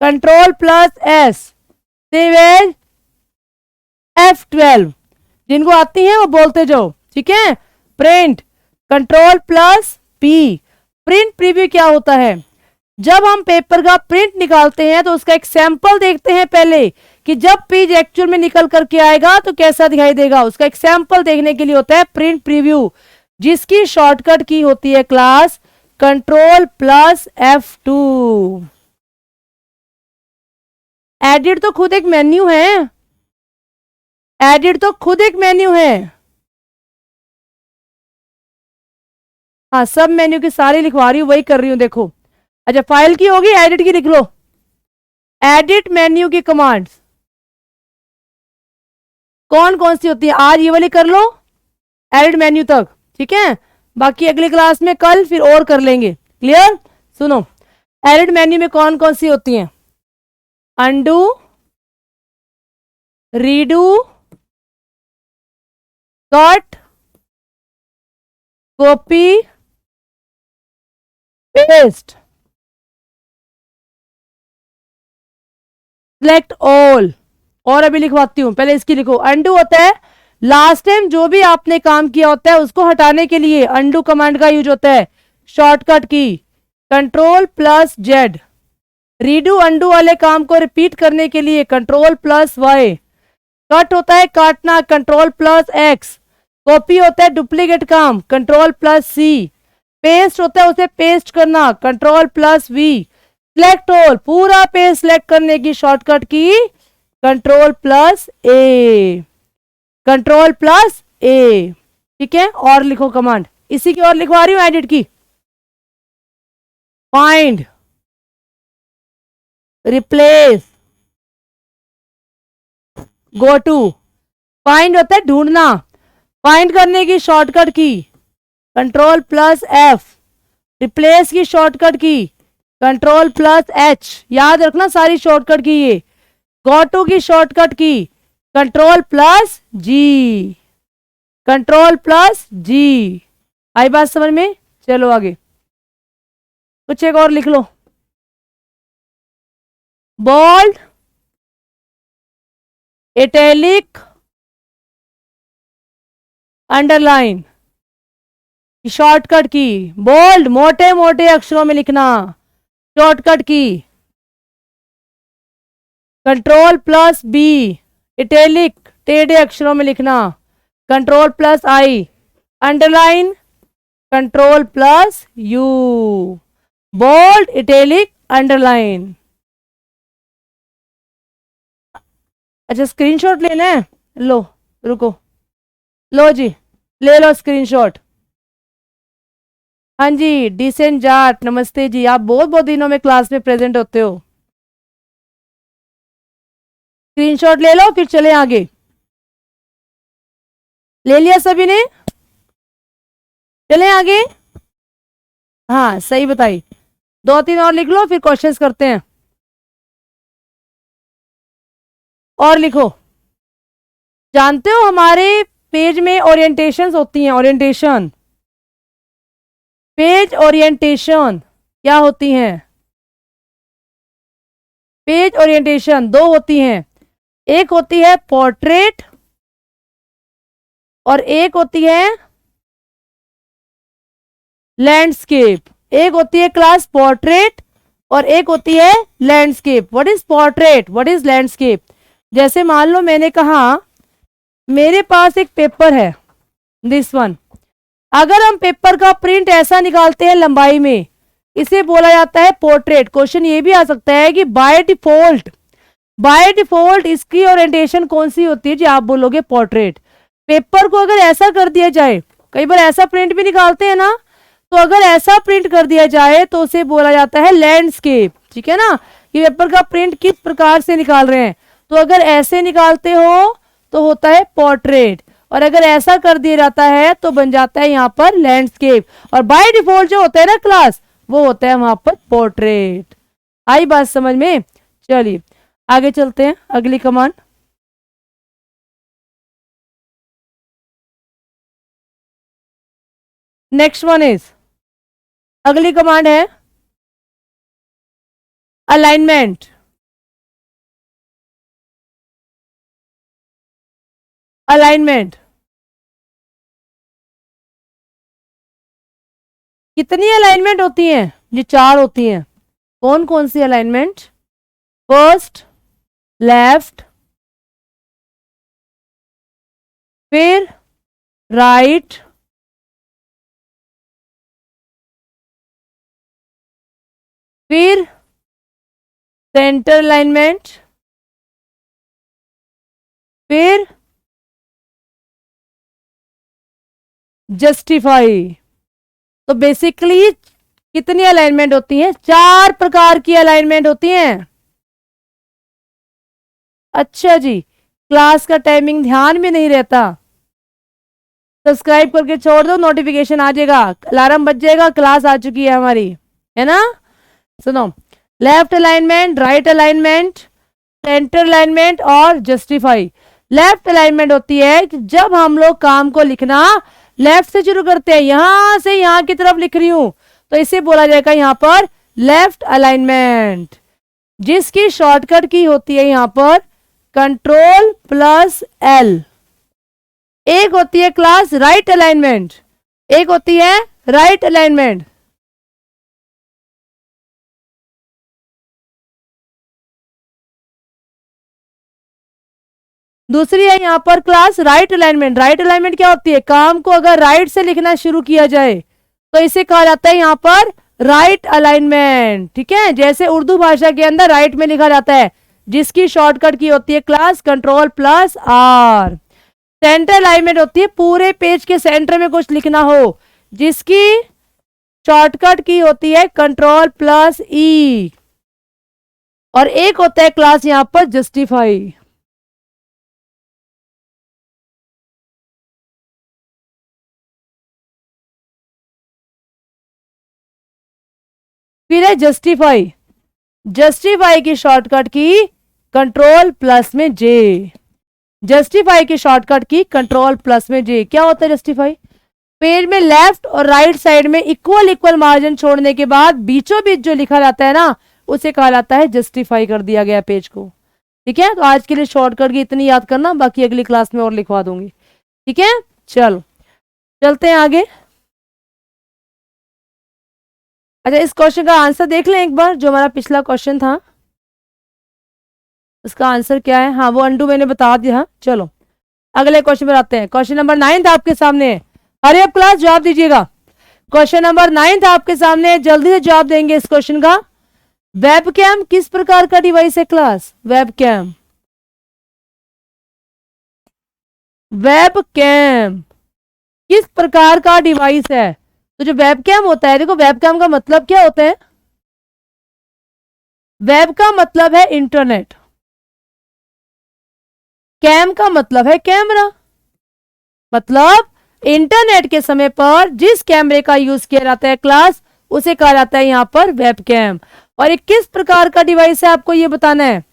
Ctrl+S, save as F12। जिनको आती है वो बोलते जाओ, ठीक है। प्रिंट Ctrl+P, प्रिंट प्रीव्यू क्या होता है, जब हम पेपर का प्रिंट निकालते हैं तो उसका एक सैंपल देखते हैं पहले कि जब पेज एक्चुअल में निकल करके आएगा तो कैसा दिखाई देगा। उसका एक सैंपल देखने के लिए होता है प्रिंट प्रीव्यू, जिसकी शॉर्टकट की होती है क्लास Ctrl+F2। एडिट तो खुद एक मेन्यू है, एडिट तो खुद एक मेन्यू है। हाँ, सब मेन्यू की सारी लिखवा रही हूं, वही कर रही हूं देखो। अच्छा, फाइल की होगी, एडिट की लिख लो। एडिट मेन्यू की कमांड्स कौन कौन सी होती है, आज ये वाली कर लो एडिट मेन्यू तक, ठीक है। बाकी अगली क्लास में कल फिर और कर लेंगे। क्लियर? सुनो, एडिट मेन्यू में कौन कौन सी होती हैं? Undo, redo, cut, copy, paste, select all. और अभी लिखवाती हूं, पहले इसकी लिखो। अनडू होता है लास्ट टाइम जो भी आपने काम किया होता है उसको हटाने के लिए अनडू कमांड का यूज होता है। शॉर्टकट की Ctrl+Z। रीडू अनडू वाले काम को रिपीट करने के लिए Ctrl+Y। कट होता है काटना, Ctrl+X। कॉपी होता है डुप्लीकेट काम, Ctrl+C। पेस्ट होता है उसे पेस्ट करना, Ctrl+V। सिलेक्ट ऑल, पूरा पेज सिलेक्ट करने की शॉर्टकट की Ctrl+A। Ctrl+A, ठीक है। और लिखो कमांड, इसी की और लिखवा रही हूं एडिट की। Find, replace, go to. Find होता है ढूंढना, फाइंड करने की शॉर्टकट की Ctrl+F। रिप्लेस की शॉर्टकट की Ctrl+H। याद रखना सारी शॉर्टकट की ये। गो टू की शॉर्टकट की Ctrl+G। Ctrl+G। आई बात समझ में? चलो आगे कुछ एक और लिख लो। Bold, italic, underline. शॉर्टकट की बोल्ड मोटे मोटे अक्षरों में लिखना, शॉर्टकट की Ctrl+B। इटैलिक टेढ़े अक्षरों में लिखना, Ctrl+I। Underline Ctrl+U। Bold, italic, underline. अच्छा, स्क्रीनशॉट लेना है? लो, रुको, लो जी, ले लो स्क्रीनशॉट। हाँ जी, डिसेंट जाट, नमस्ते जी। आप बहुत बहुत दिनों में क्लास में प्रेजेंट होते हो। स्क्रीनशॉट ले लो फिर चले आगे। ले लिया सभी ने? चले आगे। हाँ, सही बताई। दो तीन और लिख लो फिर क्वेश्चंस करते हैं। और लिखो। जानते हो हमारे पेज में ओरिएंटेशंस होती हैं, ओरिएंटेशन, पेज ओरिएंटेशन क्या होती हैं? पेज ओरिएंटेशन दो होती हैं, एक होती है पोर्ट्रेट और एक होती है लैंडस्केप। एक होती है क्लास पोर्ट्रेट और एक होती है landscape. What is portrait, what is landscape? जैसे मान लो मैंने कहा मेरे पास एक पेपर है, दिस वन। अगर हम पेपर का प्रिंट ऐसा निकालते हैं लंबाई में, इसे बोला जाता है पोर्ट्रेट। क्वेश्चन ये भी आ सकता है कि बाय डिफॉल्ट इसकी ओरिएंटेशन कौन सी होती है जी? आप बोलोगे पोर्ट्रेट। पेपर को अगर ऐसा कर दिया जाए, कई बार ऐसा प्रिंट भी निकालते हैं ना, तो अगर ऐसा प्रिंट कर दिया जाए तो उसे बोला जाता है लैंडस्केप, ठीक है ना। कि पेपर का प्रिंट किस प्रकार से निकाल रहे हैं, तो अगर ऐसे निकालते हो तो होता है पोर्ट्रेट, और अगर ऐसा कर दिया जाता है तो बन जाता है यहाँ पर लैंडस्केप। और बाय डिफॉल्ट जो होता है ना क्लास, वो होता है वहां पर पोर्ट्रेट। आई बात समझ में? चलिए आगे चलते हैं, अगली कमांड। नेक्स्ट वन इज, अगली कमांड है अलाइनमेंट। अलाइनमेंट कितनी अलाइनमेंट होती हैं? ये चार होती हैं। कौन कौन सी अलाइनमेंट? फर्स्ट लेफ्ट, फिर राइट, फिर सेंटर अलाइनमेंट, फिर जस्टिफाई। तो बेसिकली कितनी अलाइनमेंट होती है? 4 प्रकार की अलाइनमेंट होती हैं। अच्छा जी, क्लास का टाइमिंग ध्यान में नहीं रहता, सब्सक्राइब करके छोड़ दो, नोटिफिकेशन आ जाएगा, अलार्म बज जाएगा, क्लास आ चुकी है हमारी, है ना। सुनो, left alignment, right alignment, centre alignment और जस्टिफाई। लेफ्ट अलाइनमेंट होती है कि जब हम लोग काम को लिखना लेफ्ट से शुरू करते हैं, यहां से यहां की तरफ लिख रही हूं, तो इसे बोला जाएगा यहां पर लेफ्ट अलाइनमेंट, जिसकी शॉर्टकट की होती है यहां पर कंट्रोल प्लस एल। एक होती है क्लास राइट अलाइनमेंट, एक होती है राइट अलाइनमेंट। दूसरी है यहां पर class right alignment. Right alignment क्या होती है? काम को अगर राइट से लिखना शुरू किया जाए तो इसे कहा जाता है यहां पर राइट अलाइनमेंट। ठीक है, जैसे उर्दू भाषा के अंदर राइट में लिखा जाता है, जिसकी शॉर्टकट की होती है class control plus R. Centre alignment होती है पूरे पेज के सेंटर में कुछ लिखना हो, जिसकी शॉर्टकट की होती है कंट्रोल प्लस ई। और एक होता है क्लास यहां पर जस्टिफाई। फिर है जस्टिफाई। जस्टिफाई की शॉर्टकट की कंट्रोल प्लस में जे। जस्टिफाई की शॉर्टकट की कंट्रोल प्लस में जे। क्या होता है जस्टिफाई? पेज में लेफ्ट और राइट साइड में इक्वल इक्वल मार्जिन छोड़ने के बाद बीचों बीच जो लिखा जाता है ना, उसे कहा जाता है जस्टिफाई कर दिया गया पेज को। ठीक है, तो आज के लिए शॉर्टकट की इतनी याद करना, बाकी अगली क्लास में और लिखवा दूंगी। ठीक है, चलो चलते हैं आगे। अच्छा, इस क्वेश्चन का आंसर देख लें एक बार, जो हमारा पिछला क्वेश्चन था उसका आंसर क्या है। हाँ, वो अंडू मैंने बता दिया। चलो अगले क्वेश्चन पर आते हैं। क्वेश्चन नंबर 9 था आपके सामने। अरे अब क्लास जवाब दीजिएगा। क्वेश्चन नंबर 9 था आपके सामने, जल्दी से जवाब देंगे इस क्वेश्चन का। वेबकैम किस प्रकार का डिवाइस है क्लास? वेबकैम, वेबकैम किस प्रकार का डिवाइस है? तो जो वेबकैम होता है, देखो वेबकैम का मतलब क्या होता है? वेब का मतलब है इंटरनेट, कैम का मतलब है कैमरा। मतलब इंटरनेट के समय पर जिस कैमरे का यूज किया जाता है क्लास, उसे कहा जाता है यहां पर वेबकैम। और ये किस प्रकार का डिवाइस है आपको ये बताना है।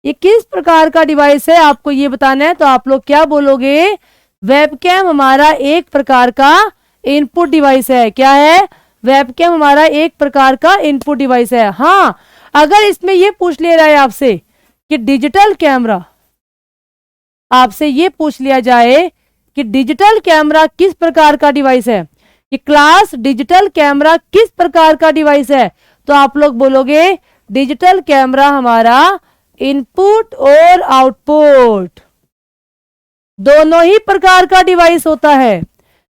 ये किस प्रकार का डिवाइस है आपको ये बताना है। तो आप लोग क्या बोलोगे? वेबकैम हमारा एक प्रकार का इनपुट डिवाइस है। क्या है? वेबकैम हमारा एक प्रकार का इनपुट डिवाइस है। हाँ, अगर इसमें ये पूछ ले रहा है आपसे कि डिजिटल कैमरा, आपसे ये पूछ लिया जाए कि डिजिटल कैमरा किस प्रकार का डिवाइस है, कि क्लास डिजिटल कैमरा किस प्रकार का डिवाइस है, तो आप लोग बोलोगे डिजिटल कैमरा हमारा इनपुट और आउटपुट दोनों ही प्रकार का डिवाइस होता है।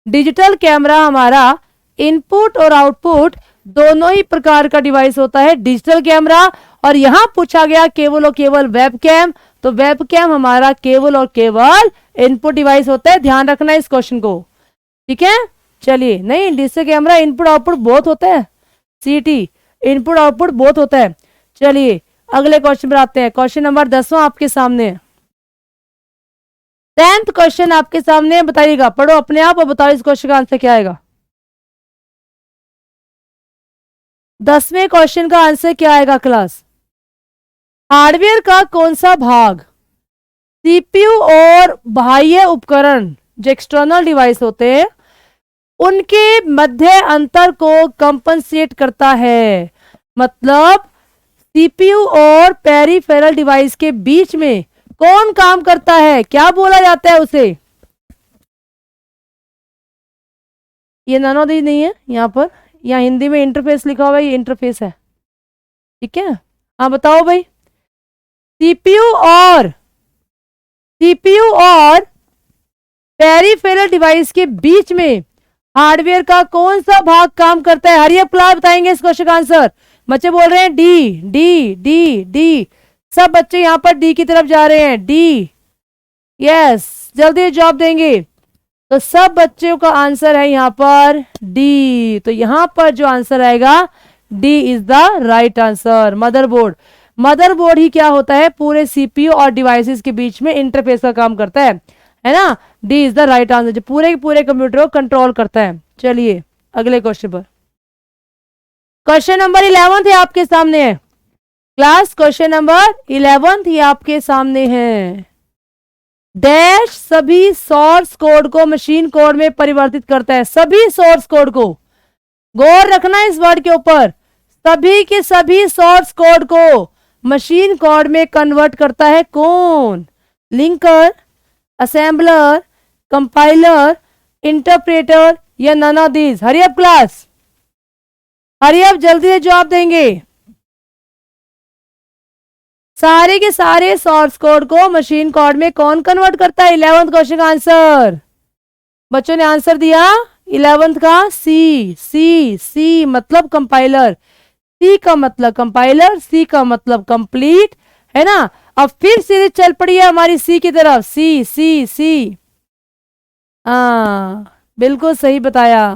डिजिटल कैमरा हमारा इनपुट और आउटपुट दोनों ही प्रकार का डिवाइस होता है, डिजिटल कैमरा। और यहां पूछा गया केवल और केवल वेबकैम, तो वेबकैम हमारा केवल और केवल इनपुट डिवाइस होता है। ध्यान रखना इस क्वेश्चन को। ठीक है, चलिए। नहीं, डिजिटल कैमरा इनपुट आउटपुट बहुत होता है, सीटी इनपुट आउटपुट बहुत होता है। चलिए अगले क्वेश्चन पर आते हैं। क्वेश्चन नंबर 10वां आपके सामने। 10th क्वेश्चन आपके सामने, बताइएगा, पढ़ो अपने आप और बताओ इस क्वेश्चन का आंसर क्या आएगा। 10वें क्वेश्चन का आंसर क्या आएगा क्लास? हार्डवेयर का कौन सा भाग सीपीयू और बाह्य उपकरण जो एक्सटर्नल डिवाइस होते हैं उनके मध्य अंतर को कंपनसेट करता है? मतलब सीपीयू और पेरिफेरल डिवाइस के बीच में कौन काम करता है, क्या बोला जाता है उसे? ये नन ऑफ दीज नहीं है यहाँ पर, यहाँ हिंदी में इंटरफेस लिखा हुआ है, ये इंटरफेस है। ठीक है, हाँ बताओ भाई। सीपीयू और पेरिफेरल डिवाइस के बीच में हार्डवेयर का कौन सा भाग काम करता है? हरियप क्लास बताएंगे इस क्वेश्चन का आंसर। बच्चे बोल रहे हैं डी डी डी डी, सब बच्चे यहाँ पर डी की तरफ जा रहे हैं, डी। यस, जल्दी जवाब देंगे। तो सब बच्चों का आंसर है यहाँ पर डी। तो यहाँ पर जो आंसर आएगा D is the right answer. Motherboard ही क्या होता है, पूरे सीपीयू और डिवाइसेस के बीच में इंटरफेस का काम करता है ना। D is the right answer, जो पूरे के पूरे कंप्यूटर को कंट्रोल करता है। चलिए अगले क्वेश्चन पर। क्वेश्चन नंबर 11 है आपके सामने है क्लास, क्वेश्चन नंबर 11 ही आपके सामने है। डैश सभी सोर्स कोड को मशीन कोड में परिवर्तित करता है। सभी सोर्स कोड को, गौर रखना इस वर्ड के ऊपर, सभी के सभी सोर्स कोड को मशीन कोड में कन्वर्ट करता है कौन? लिंकर, असेंबलर, कंपाइलर, इंटरप्रेटर या none of these? Hurry up class, hurry up, जल्दी से जवाब देंगे। सारे के सारे सोर्स कोड को मशीन कोड में कौन कन्वर्ट करता है? 11th क्वेश्चन का आंसर बच्चों ने आंसर दिया 11th का सी। सी सी मतलब कंपाइलर, सी का मतलब कंपाइलर, सी का मतलब कंप्लीट, है ना। अब फिर सीरीज चल पड़ी है हमारी सी की तरफ, सी सी सी। बिल्कुल सही बताया,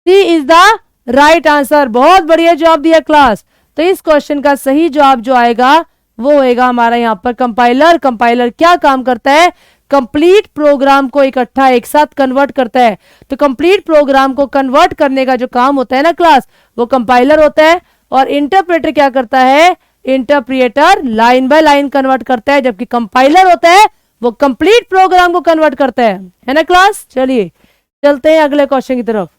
सी इज द राइट आंसर। बहुत बढ़िया जवाब दिया क्लास। तो इस क्वेश्चन का सही जवाब जो आएगा वो होएगा हमारा यहाँ पर कंपाइलर। कंपाइलर क्या काम करता है? कंप्लीट प्रोग्राम को इकट्ठा एक साथ कन्वर्ट करता है। तो कंप्लीट प्रोग्राम को कन्वर्ट करने का जो काम होता है ना क्लास, वो कंपाइलर होता है। और इंटरप्रेटर क्या करता है? Interpreter line by line convert करता है, जबकि कंपाइलर होता है वो कंप्लीट प्रोग्राम को कन्वर्ट करता है ना क्लास। चलिए चलते हैं अगले क्वेश्चन की तरफ।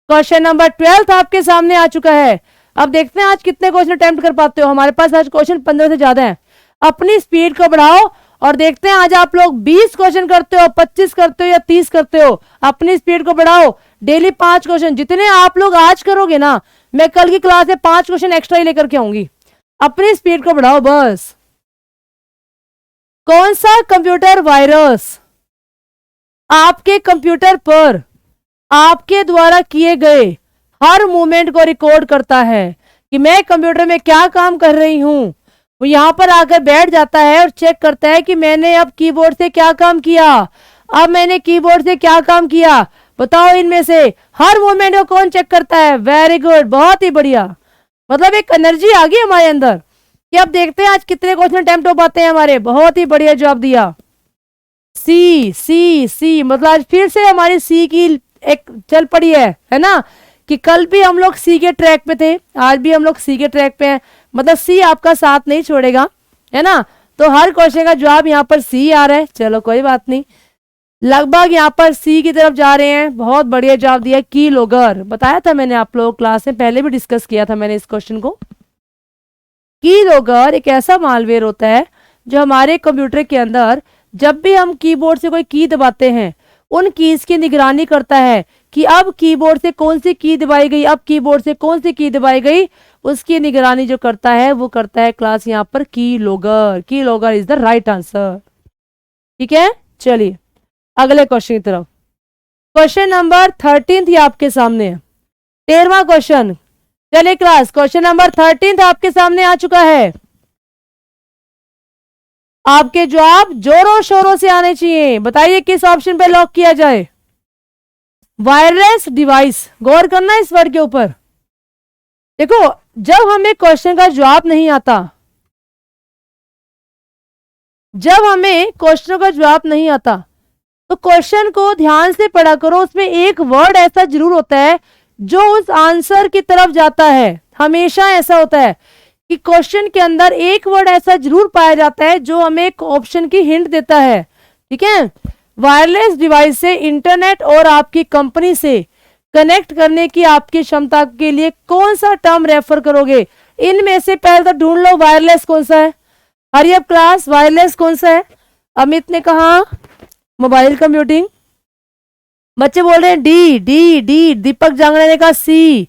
क्वेश्चन नंबर 12 आपके सामने आ चुका है। अब देखते हैं आज कितने क्वेश्चन अटेम्प्ट कर पाते हो। हमारे पास आज क्वेश्चन 15 से ज्यादा है। अपनी स्पीड को बढ़ाओ और देखते हैं आज आप लोग 20 क्वेश्चन करते हो, 25 करते हो या 30 करते हो। अपनी स्पीड को बढ़ाओ, डेली 5 क्वेश्चन। जितने आप लोग आज करोगे ना, मैं कल की क्लास में 5 क्वेश्चन एक्स्ट्रा ही लेकर के आऊंगी। अपनी स्पीड को बढ़ाओ बस। कौन सा कंप्यूटर वायरस आपके कंप्यूटर पर आपके द्वारा किए गए हर मूवमेंट को रिकॉर्ड करता है कि मैं कंप्यूटर में क्या काम कर रही हूं? वो यहां पर आकर बैठ जाता है और चेक करता है कि मैंने अब कीबोर्ड से क्या काम किया, अब मैंने कीबोर्ड से क्या काम किया। बताओ इनमें से हर मूवमेंट को कौन चेक करता है? वेरी गुड, बहुत ही बढ़िया। मतलब एक एनर्जी आ गई हमारे अंदर कि अब देखते हैं आज कितने क्वेश्चन अटेम्प्ट हो पाते हैं हमारे। बहुत ही बढ़िया जवाब दिया, सी सी सी। मतलब आज फिर से हमारी सी की एक चल पड़ी है ना, कि कल भी हम लोग सी के ट्रैक पे थे, आज भी हम लोग सी के ट्रैक पे हैं। मतलब सी आपका साथ नहीं छोड़ेगा, है ना। तो हर क्वेश्चन का जवाब यहाँ पर सी आ रहा है। चलो कोई बात नहीं, लगभग यहाँ पर सी की तरफ जा रहे हैं। बहुत बढ़िया जवाब दिया, की लोगर। बताया था मैंने आप लोग क्लास में, पहले भी डिस्कस किया था मैंने इस क्वेश्चन को। की लोगर एक ऐसा मालवेयर होता है जो हमारे कंप्यूटर के अंदर जब भी हम कीबोर्ड से कोई की दबाते हैं, उन कीज की निगरानी करता है कि अब कीबोर्ड से कौन सी की दबाई गई, अब कीबोर्ड से कौन सी की दबाई गई, उसकी निगरानी जो करता है वो करता है क्लास यहाँ पर की लोगर। की Logar is the right answer. ठीक है, चलिए अगले क्वेश्चन की तरफ। क्वेश्चन नंबर 13 ही आपके सामने है, 13वां क्वेश्चन। चलिए क्लास, क्वेश्चन नंबर 13 आपके सामने आ चुका है। आपके जवाब जोरों शोरों से आने चाहिए। बताइए किस ऑप्शन पे लॉक किया जाए? Wireless device. गौर करना इस वर्ड के ऊपर। देखो, जब हमें क्वेश्चन का जवाब नहीं आता, जब हमें क्वेश्चन का जवाब नहीं आता तो क्वेश्चन को ध्यान से पढ़ा करो। उसमें एक वर्ड ऐसा जरूर होता है जो उस आंसर की तरफ जाता है। हमेशा ऐसा होता है कि क्वेश्चन के अंदर एक वर्ड ऐसा जरूर पाया जाता है जो हमें एक ऑप्शन की हिंट देता है। ठीक है, वायरलेस डिवाइस से इंटरनेट और आपकी कंपनी से कनेक्ट करने की आपकी क्षमता के लिए कौन सा टर्म रेफर करोगे? इनमें से पहले तो ढूंढ लो वायरलेस कौन सा है। हरी अप क्लास, वायरलेस कौन सा है? अमित ने कहा मोबाइल कंप्यूटिंग। बच्चे बोल रहे हैं डी डी डी। दीपक जांगड़ा ने कहा सी।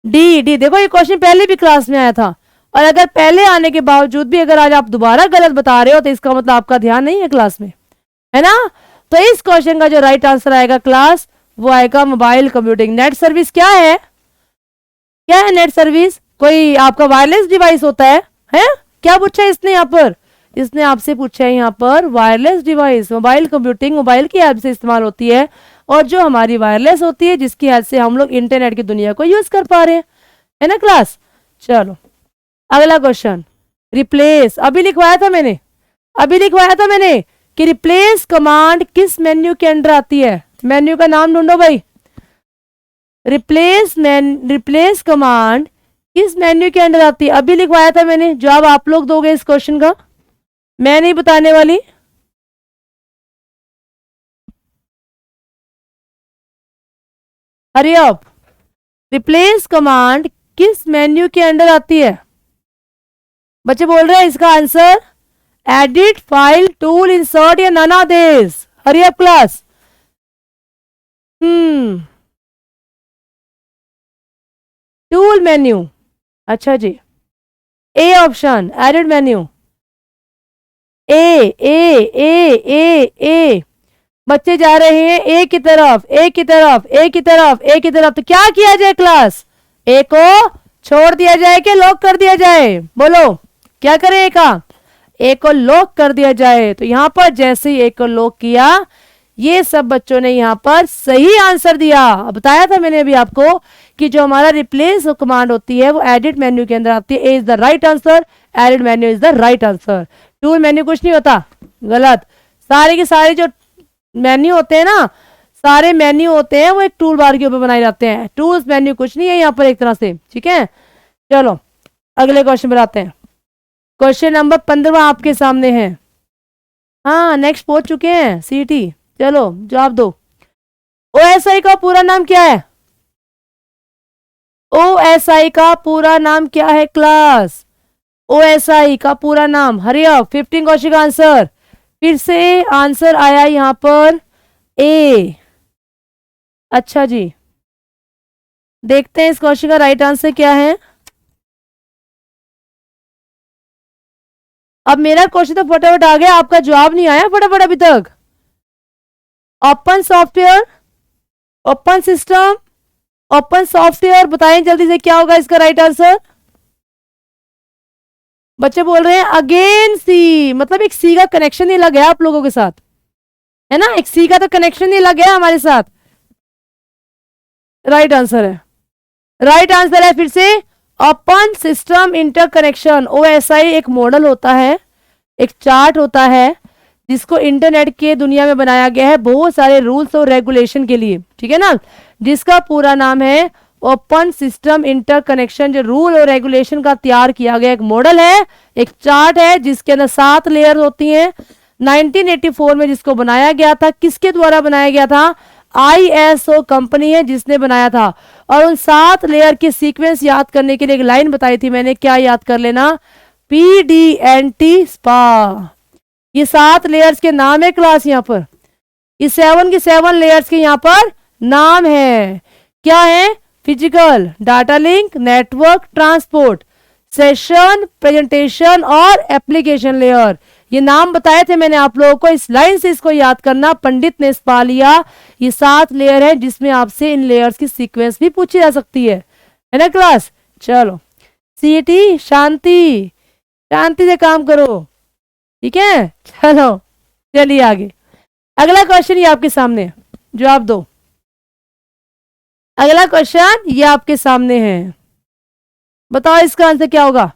D D. देखो ये क्वेश्चन पहले भी क्लास में आया था, और अगर पहले आने के बावजूद भी अगर आज आप दोबारा गलत बता रहे हो तो इसका मतलब आपका ध्यान नहीं है क्लास में, है ना। तो इस क्वेश्चन का जो राइट आंसर आएगा क्लास, वो आएगा मोबाइल कंप्यूटिंग। नेट सर्विस क्या है? क्या है नेट सर्विस? कोई आपका वायरलेस डिवाइस होता है? क्या पूछा है इसने यहाँ पर? इसने आपसे पूछा है यहाँ पर wireless device. Mobile computing mobile की हेल्प से इस्तेमाल होती है, और जो हमारी वायरलेस होती है जिसकी हेल्प से हम लोग इंटरनेट की दुनिया को यूज कर पा रहे हैं, है ना क्लास। चलो अगला क्वेश्चन, रिप्लेस। अभी लिखवाया था मैंने कि रिप्लेस कमांड किस मेन्यू के अंदर आती है? मेन्यू का नाम ढूंढो भाई। रिप्लेस कमांड किस मेन्यू के अंदर आती है? अभी लिखवाया था मैंने। जवाब आप लोग दोगे इस क्वेश्चन का, मैं नहीं बताने वाली। Hurry up. रिप्लेस कमांड किस मेन्यू के अंदर आती है? बच्चे बोल रहे हैं इसका answer edit, file, tool, insert या none of this. Hurry up class. Tool menu. अच्छा जी, A option edit menu. A A A A A. बच्चे जा रहे हैं ए की तरफ, ए की तरफ, ए की तरफ, ए की तरफ। तो क्या किया जाए क्लास? ए को छोड़ दिया जाए कि लॉक कर दिया जाए? बोलो क्या करें? ए का ए को लॉक कर दिया जाए। तो यहां पर जैसे ही ए को लॉक किया, ये सब बच्चों ने यहां पर सही आंसर दिया। बताया था मैंने अभी आपको कि जो हमारा रिप्लेस कमांड होती है वो एडिट मेन्यू के अंदर आती है। A is the right answer, edit menu is the right answer. Tool menu कुछ नहीं होता, गलत। सारे के सारे जो मेन्यू होते हैं ना, सारे मेन्यू होते हैं वो एक टूल बार के ऊपर बनाए जाते हैं। टूल्स मेन्यू कुछ नहीं है यहाँ पर एक तरह से, ठीक है। चलो अगले क्वेश्चन पर आते हैं। क्वेश्चन नंबर 15 आपके सामने है। हाँ नेक्स्ट पहुंच चुके हैं सीटी। चलो जवाब दो। ओएसआई का पूरा नाम क्या है? ओएसआई का पूरा नाम क्या है क्लास? ओएसआई का पूरा नाम। हरी अप, 15 क्वेश्चन का आंसर। फिर से आंसर आया यहां पर ए। अच्छा जी, देखते हैं इस क्वेश्चन का राइट आंसर क्या है। अब मेरा क्वेश्चन तो फटाफट आ गया, आपका जवाब नहीं आया फटाफट अभी तक। Open software, open system, open software, बताएं जल्दी से क्या होगा इसका राइट आंसर। बच्चे बोल रहे हैं अगेन सी, मतलब एक सी का कनेक्शन ही लग गया आप लोगों के साथ, है ना। एक सी का तो कनेक्शन ही लग गया हमारे साथ। राइट आंसर है, राइट आंसर है फिर से ओपन सिस्टम इंटरकनेक्शन। ओएसआई एक मॉडल होता है, एक चार्ट होता है जिसको इंटरनेट के दुनिया में बनाया गया है बहुत सारे रूल्स और रेगुलेशन के लिए, ठीक है ना। जिसका पूरा नाम है ओपन सिस्टम इंटरकनेक्शन। जो रूल और रेगुलेशन का तैयार किया गया एक मॉडल है, एक चार्ट है जिसके अंदर 7 लेयर होती हैं। 1984 में जिसको बनाया गया था, किसके द्वारा बनाया गया था? ISO कंपनी है जिसने बनाया था। और उन 7 लेयर के सीक्वेंस याद करने के लिए एक लाइन बताई थी मैंने, क्या याद कर लेना? PDNT spa. ये 7 लेयर्स के नाम है क्लास यहाँ पर। ये 7 के 7 लेयर्स के यहाँ पर नाम है। क्या है? Physical, data link, network, transport, session, presentation और एप्लीकेशन लेयर। ये नाम बताए थे मैंने आप लोगों को, इस लाइन से इसको याद करना। पंडित ने पा लिया। ये 7 लेयर है जिसमें आपसे इन लेयर्स की सीक्वेंस भी पूछी जा सकती है ना क्लास। चलो सीटी शांति, शांति से काम करो, ठीक है। चलो चलिए आगे, अगला क्वेश्चन ये आपके सामने, जवाब दो। अगला क्वेश्चन ये आपके सामने है, बताओ इसका आंसर क्या होगा।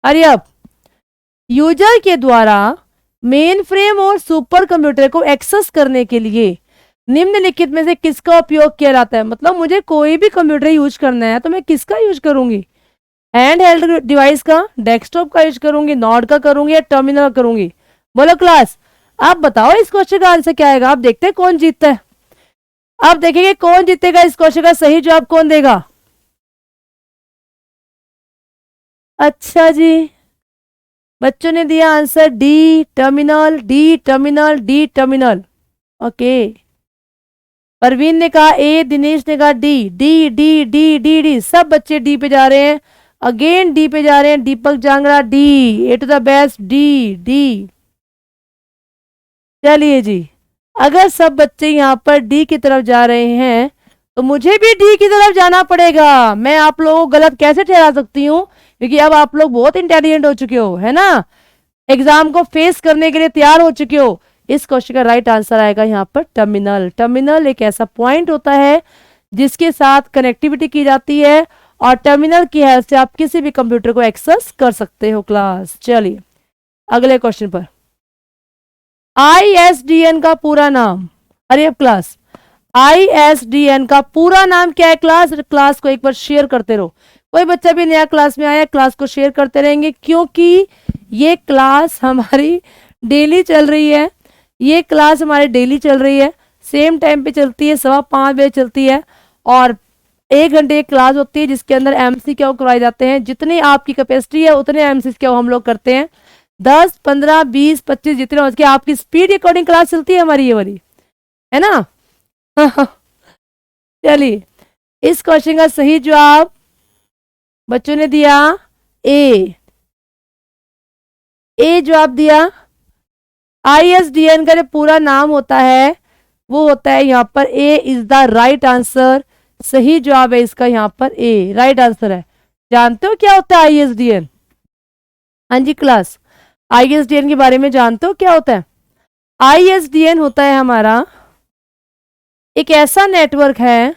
Hurry up. यूजर के द्वारा मेन फ्रेम और सुपर कंप्यूटर को एक्सेस करने के लिए निम्नलिखित में से किसका उपयोग किया जाता है? मतलब मुझे कोई भी कंप्यूटर यूज करना है तो मैं किसका यूज करूंगी? हैंड हेल्ड डिवाइस का, डेस्कटॉप का यूज करूंगी, नॉड का करूंगी या टर्मिनल करूंगी? बोलो क्लास, आप बताओ इस क्वेश्चन का आंसर क्या आएगा। आप देखते हैं कौन जीतता है, आप देखेंगे कौन जीतेगा। इस क्वेश्चन का सही जवाब कौन देगा? अच्छा जी, बच्चों ने दिया answer D terminal, D terminal, D terminal. Okay Parveen ने कहा ए, दिनेश ने कहा D. D D D D D, सब बच्चे डी पे जा रहे हैं, अगेन डी पे जा रहे हैं। Deepak Jangra D, A to the best D D. चलिए जी, अगर सब बच्चे यहाँ पर डी की तरफ जा रहे हैं तो मुझे भी डी की तरफ जाना पड़ेगा। मैं आप लोगों को गलत कैसे ठहरा सकती हूँ, क्योंकि अब आप लोग बहुत इंटेलिजेंट हो चुके हो, है ना, एग्जाम को फेस करने के लिए तैयार हो चुके हो। इस क्वेश्चन का राइट आंसर आएगा यहाँ पर टर्मिनल। टर्मिनल एक ऐसा पॉइंट होता है जिसके साथ कनेक्टिविटी की जाती है, और टर्मिनल की हेल्प से आप किसी भी कंप्यूटर को एक्सेस कर सकते हो क्लास। चलिए अगले क्वेश्चन पर। ISDN का पूरा नाम, अरे अब क्लास ISDN का पूरा नाम क्या है क्लास? क्लास को एक बार शेयर करते रहो। कोई बच्चा भी नया क्लास में आया, क्लास को शेयर करते रहेंगे, क्योंकि ये क्लास हमारी डेली चल रही है। ये क्लास हमारी डेली चल रही है, सेम टाइम पे चलती है, 5:15 बजे चलती है, और 1 घंटे की क्लास होती है जिसके अंदर MCQ करवाए जाते हैं। जितनी आपकी कैपेसिटी है उतने MCQ हम लोग करते हैं, 10, 15, 20, 25 जितने हो सके। आपकी स्पीड अकॉर्डिंग क्लास चलती है हमारी ये वाली, है ना। चलिए, इस क्वेश्चन का सही जवाब बच्चों ने दिया ए जवाब दिया। ISDN का जो पूरा नाम होता है वो होता है यहाँ पर ए इज द राइट आंसर। सही जवाब है इसका यहाँ पर ए, राइट आंसर है। जानते हो क्या होता है ISDN? हाँ जी क्लास, ISDN के बारे में जानते हो क्या होता है? ISDN होता है हमारा एक ऐसा नेटवर्क है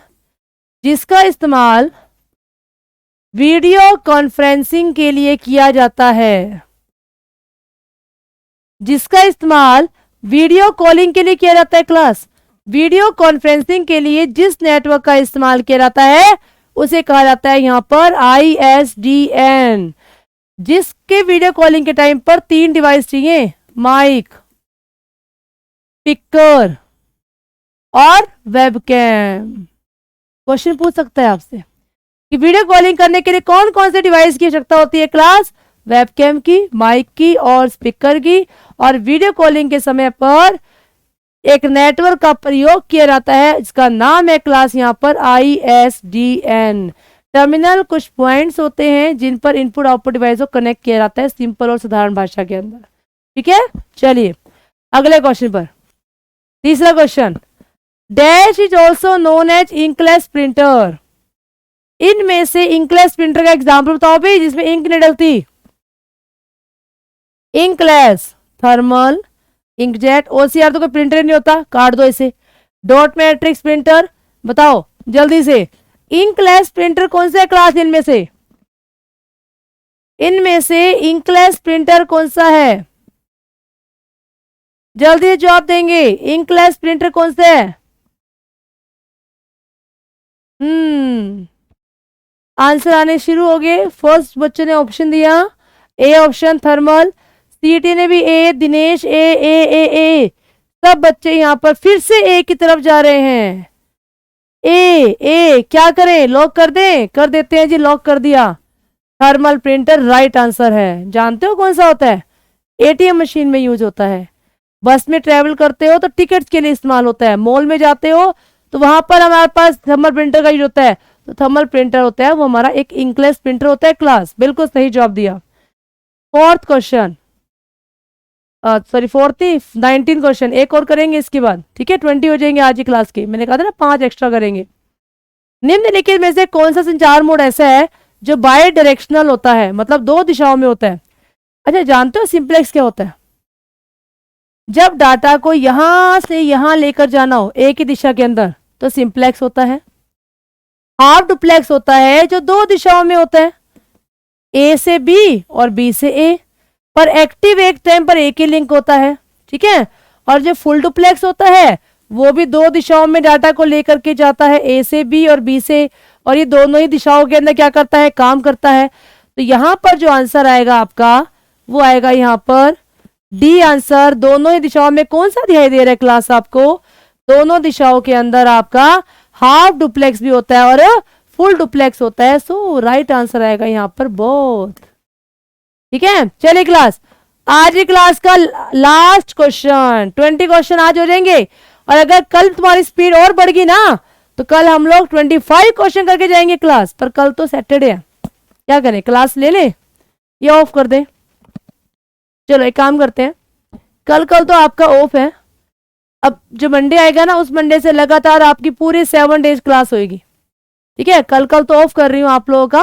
जिसका इस्तेमाल वीडियो कॉन्फ्रेंसिंग के लिए किया जाता है। जिसका इस्तेमाल वीडियो कॉलिंग के लिए किया जाता है क्लास। वीडियो कॉन्फ्रेंसिंग के लिए जिस नेटवर्क का इस्तेमाल किया जाता है उसे कहा जाता है यहाँ पर ISDN। जिसके वीडियो कॉलिंग के टाइम पर 3 डिवाइस चाहिए, माइक, स्पीकर और वेबकैम। क्वेश्चन पूछ सकता है आपसे कि वीडियो कॉलिंग करने के लिए कौन कौन से डिवाइस की आवश्यकता होती है क्लास? वेबकैम की, माइक की और स्पीकर की। और वीडियो कॉलिंग के समय पर एक नेटवर्क का प्रयोग किया जाता है, इसका नाम है क्लास यहाँ पर ISDN। टर्मिनल कुछ पॉइंट्स होते हैं जिन पर इनपुट आउटपुट डिवाइस को कनेक्ट किया जाता है, सिंपल और साधारण भाषा के अंदर। ठीक है, चलिए अगले क्वेश्चन पर। तीसरा question, dash is also known as inkless printer. इनमें से इंकलेस प्रिंटर का एग्जाम्पल बताओ भाई जिसमें इंक नहीं डलती। इंकलेस, थर्मल, इंकजेट, OCR तो कोई प्रिंटर नहीं होता, काट दो इसे। डॉट मैट्रिक्स प्रिंटर, बताओ जल्दी से। इंकलेस प्रिंटर कौन सा है क्लास? इनमें से इंकलेस प्रिंटर कौन सा है? जल्दी जवाब देंगे। इंकलेस प्रिंटर कौन सा है? आंसर आने शुरू हो गए। फर्स्ट बच्चे ने ऑप्शन दिया ए ऑप्शन थर्मल, सीटी ने भी ए, दिनेश ए ए ए ए। सब बच्चे यहाँ पर फिर से ए की तरफ जा रहे हैं। ए क्या करें, लॉक कर दें? कर देते हैं जी, लॉक कर दिया। थर्मल प्रिंटर राइट आंसर है। जानते हो कौन सा होता है? ATM मशीन में यूज होता है। बस में ट्रेवल करते हो तो टिकट्स के लिए इस्तेमाल होता है। मॉल में जाते हो तो वहां पर हमारे पास थर्मल प्रिंटर का यूज होता है। तो थर्मल प्रिंटर होता है वो हमारा एक इंकलेस प्रिंटर होता है क्लास। बिल्कुल सही जवाब दिया। फोर्थ क्वेश्चन, सॉरी फोर्थ ही 19 क्वेश्चन एक और करेंगे इसके बाद, ठीक है 20 हो जाएंगे आज की क्लास के। मैंने कहा था ना 5 एक्स्ट्रा करेंगे। निम्नलिखित में से कौन सा संचार मोड ऐसा है जो बाय डायरेक्शनल होता है, मतलब 2 दिशाओं में होता है? अच्छा, जानते हो सिंप्लेक्स क्या होता है? जब डाटा को यहां से यहां लेकर जाना हो एक ही दिशा के अंदर तो सिंप्लेक्स होता है। हाफ डुप्लेक्स होता है जो 2 दिशाओं में होता है, A से B और B से A, पर एक्टिव एक टाइम पर एक ही लिंक होता है। ठीक है, और जो फुल डुप्लेक्स होता है वो भी 2 दिशाओं में डाटा को लेकर के जाता है, A से B और B से, और ये दोनों ही दिशाओं के अंदर क्या करता है, काम करता है। तो यहां पर जो आंसर आएगा आपका वो आएगा यहाँ पर डी आंसर। दोनों ही दिशाओं में कौन सा दिखाई दे रहा है क्लास आपको? दोनों दिशाओं के अंदर आपका हाफ डुप्लेक्स भी होता है और फुल डुप्लेक्स होता है। सो राइट आंसर आएगा यहाँ पर बोथ। ठीक है, चलिए क्लास, आज की क्लास का लास्ट क्वेश्चन, 20 क्वेश्चन आज हो जाएंगे और अगर कल तुम्हारी स्पीड और बढ़ गई ना तो कल हम लोग 25 क्वेश्चन करके जाएंगे क्लास। पर कल तो सैटरडे है, क्या करें, क्लास ले ले या ऑफ कर दें? चलो एक काम करते हैं, कल तो आपका ऑफ है। अब जो मंडे आएगा ना उस मंडे से लगातार आपकी पूरी 7 डेज क्लास होगी, ठीक है। कल तो ऑफ कर रही हूँ आप लोगों का,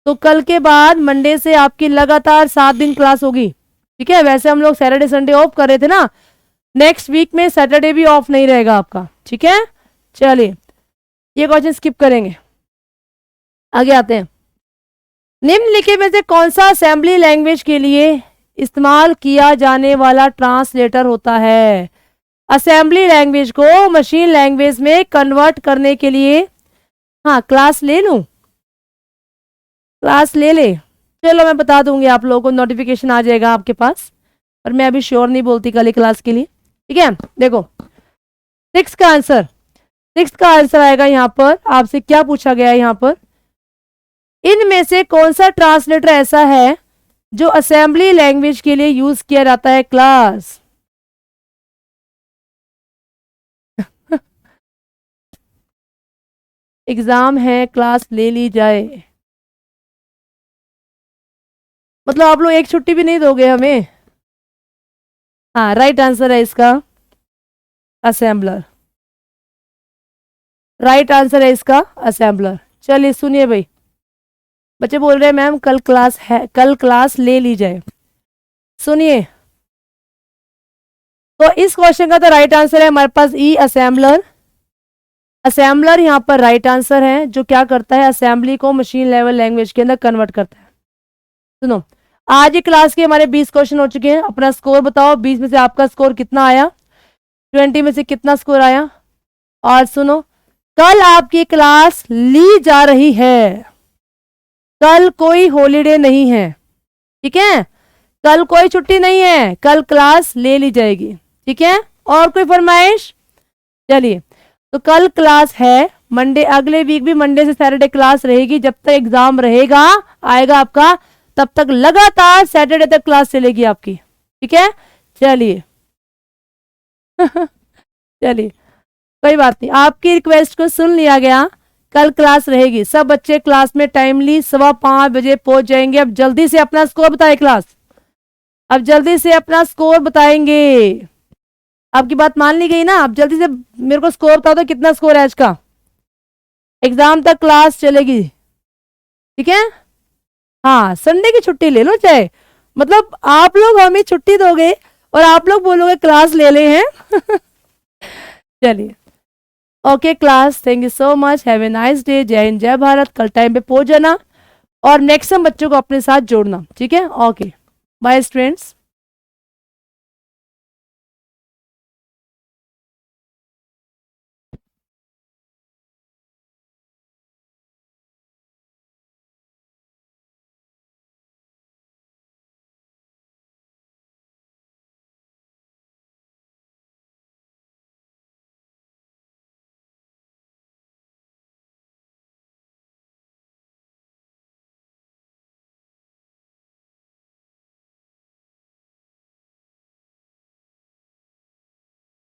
तो कल के बाद मंडे से आपकी लगातार 7 दिन क्लास होगी, ठीक है। वैसे हम लोग सैटरडे संडे ऑफ कर रहे थे ना, नेक्स्ट वीक में सैटरडे भी ऑफ नहीं रहेगा आपका, ठीक है। चलिए ये क्वेश्चन स्किप करेंगे, आगे आते हैं। निम्नलिखित में से कौन सा असेंबली लैंग्वेज के लिए इस्तेमाल किया जाने वाला ट्रांसलेटर होता है? असेंबली लैंग्वेज को मशीन लैंग्वेज में कन्वर्ट करने के लिए, हाँ क्लास ले लूं, क्लास ले ले, चलो मैं बता दूंगी आप लोगों को, नोटिफिकेशन आ जाएगा आपके पास, पर मैं अभी श्योर नहीं बोलती कल क्लास के लिए, ठीक है। देखो 6 का आंसर आएगा यहाँ पर। आपसे क्या पूछा गया है यहाँ पर, इनमें से कौन सा ट्रांसलेटर ऐसा है जो असेंबली लैंग्वेज के लिए यूज किया जाता है? क्लास एग्जाम है, क्लास ले ली जाए, मतलब आप लोग एक छुट्टी भी नहीं दोगे हमें? हाँ राइट आंसर है इसका असेंबलर, राइट आंसर है इसका असेंबलर। चलिए सुनिए भाई, बच्चे बोल रहे हैं मैम कल क्लास है, कल क्लास ले ली जाए। सुनिए तो इस क्वेश्चन का तो राइट आंसर है हमारे पास ई असेंबलर। असेंबलर यहाँ पर राइट आंसर है, जो क्या करता है, असेंबली को मशीन लेवल लैंग्वेज के अंदर कन्वर्ट करता है। सुनो आज की क्लास के हमारे 20 क्वेश्चन हो चुके हैं। अपना स्कोर बताओ, 20 में से आपका स्कोर कितना आया, 20 में से कितना स्कोर आया। और सुनो कल आपकी क्लास ली जा रही है, कल कोई हॉलीडे नहीं है, ठीक है। कल कोई छुट्टी नहीं है, कल क्लास ले ली जाएगी, ठीक है। और कोई फरमाइश? चलिए तो कल क्लास है, मंडे अगले वीक भी मंडे से सैटरडे क्लास रहेगी, जब तक एग्जाम रहेगा आएगा आपका तब तक लगातार सैटरडे तक क्लास चलेगी आपकी, ठीक है। चलिए चलिए कोई बात नहीं, आपकी रिक्वेस्ट को सुन लिया गया, कल क्लास रहेगी। सब बच्चे क्लास में टाइमली 5:15 बजे पहुंच जाएंगे। अब जल्दी से अपना स्कोर बताए क्लास, अब जल्दी से अपना स्कोर बताएंगे। आपकी बात मान ली गई ना? अब जल्दी से मेरे को स्कोर बता दो, कितना स्कोर है आज का। एग्जाम तक क्लास चलेगी, ठीक है। हाँ संडे की छुट्टी ले लो चाहे, मतलब आप लोग हमें छुट्टी दोगे और आप लोग बोलोगे क्लास ले ले हैं चलिए okay class, thank you so much, have a nice day, जय हिंद जय भारत। कल टाइम पे पहुंच जाना और नेक्स्ट बच्चों को अपने साथ जोड़ना, ठीक है। Okay bye students.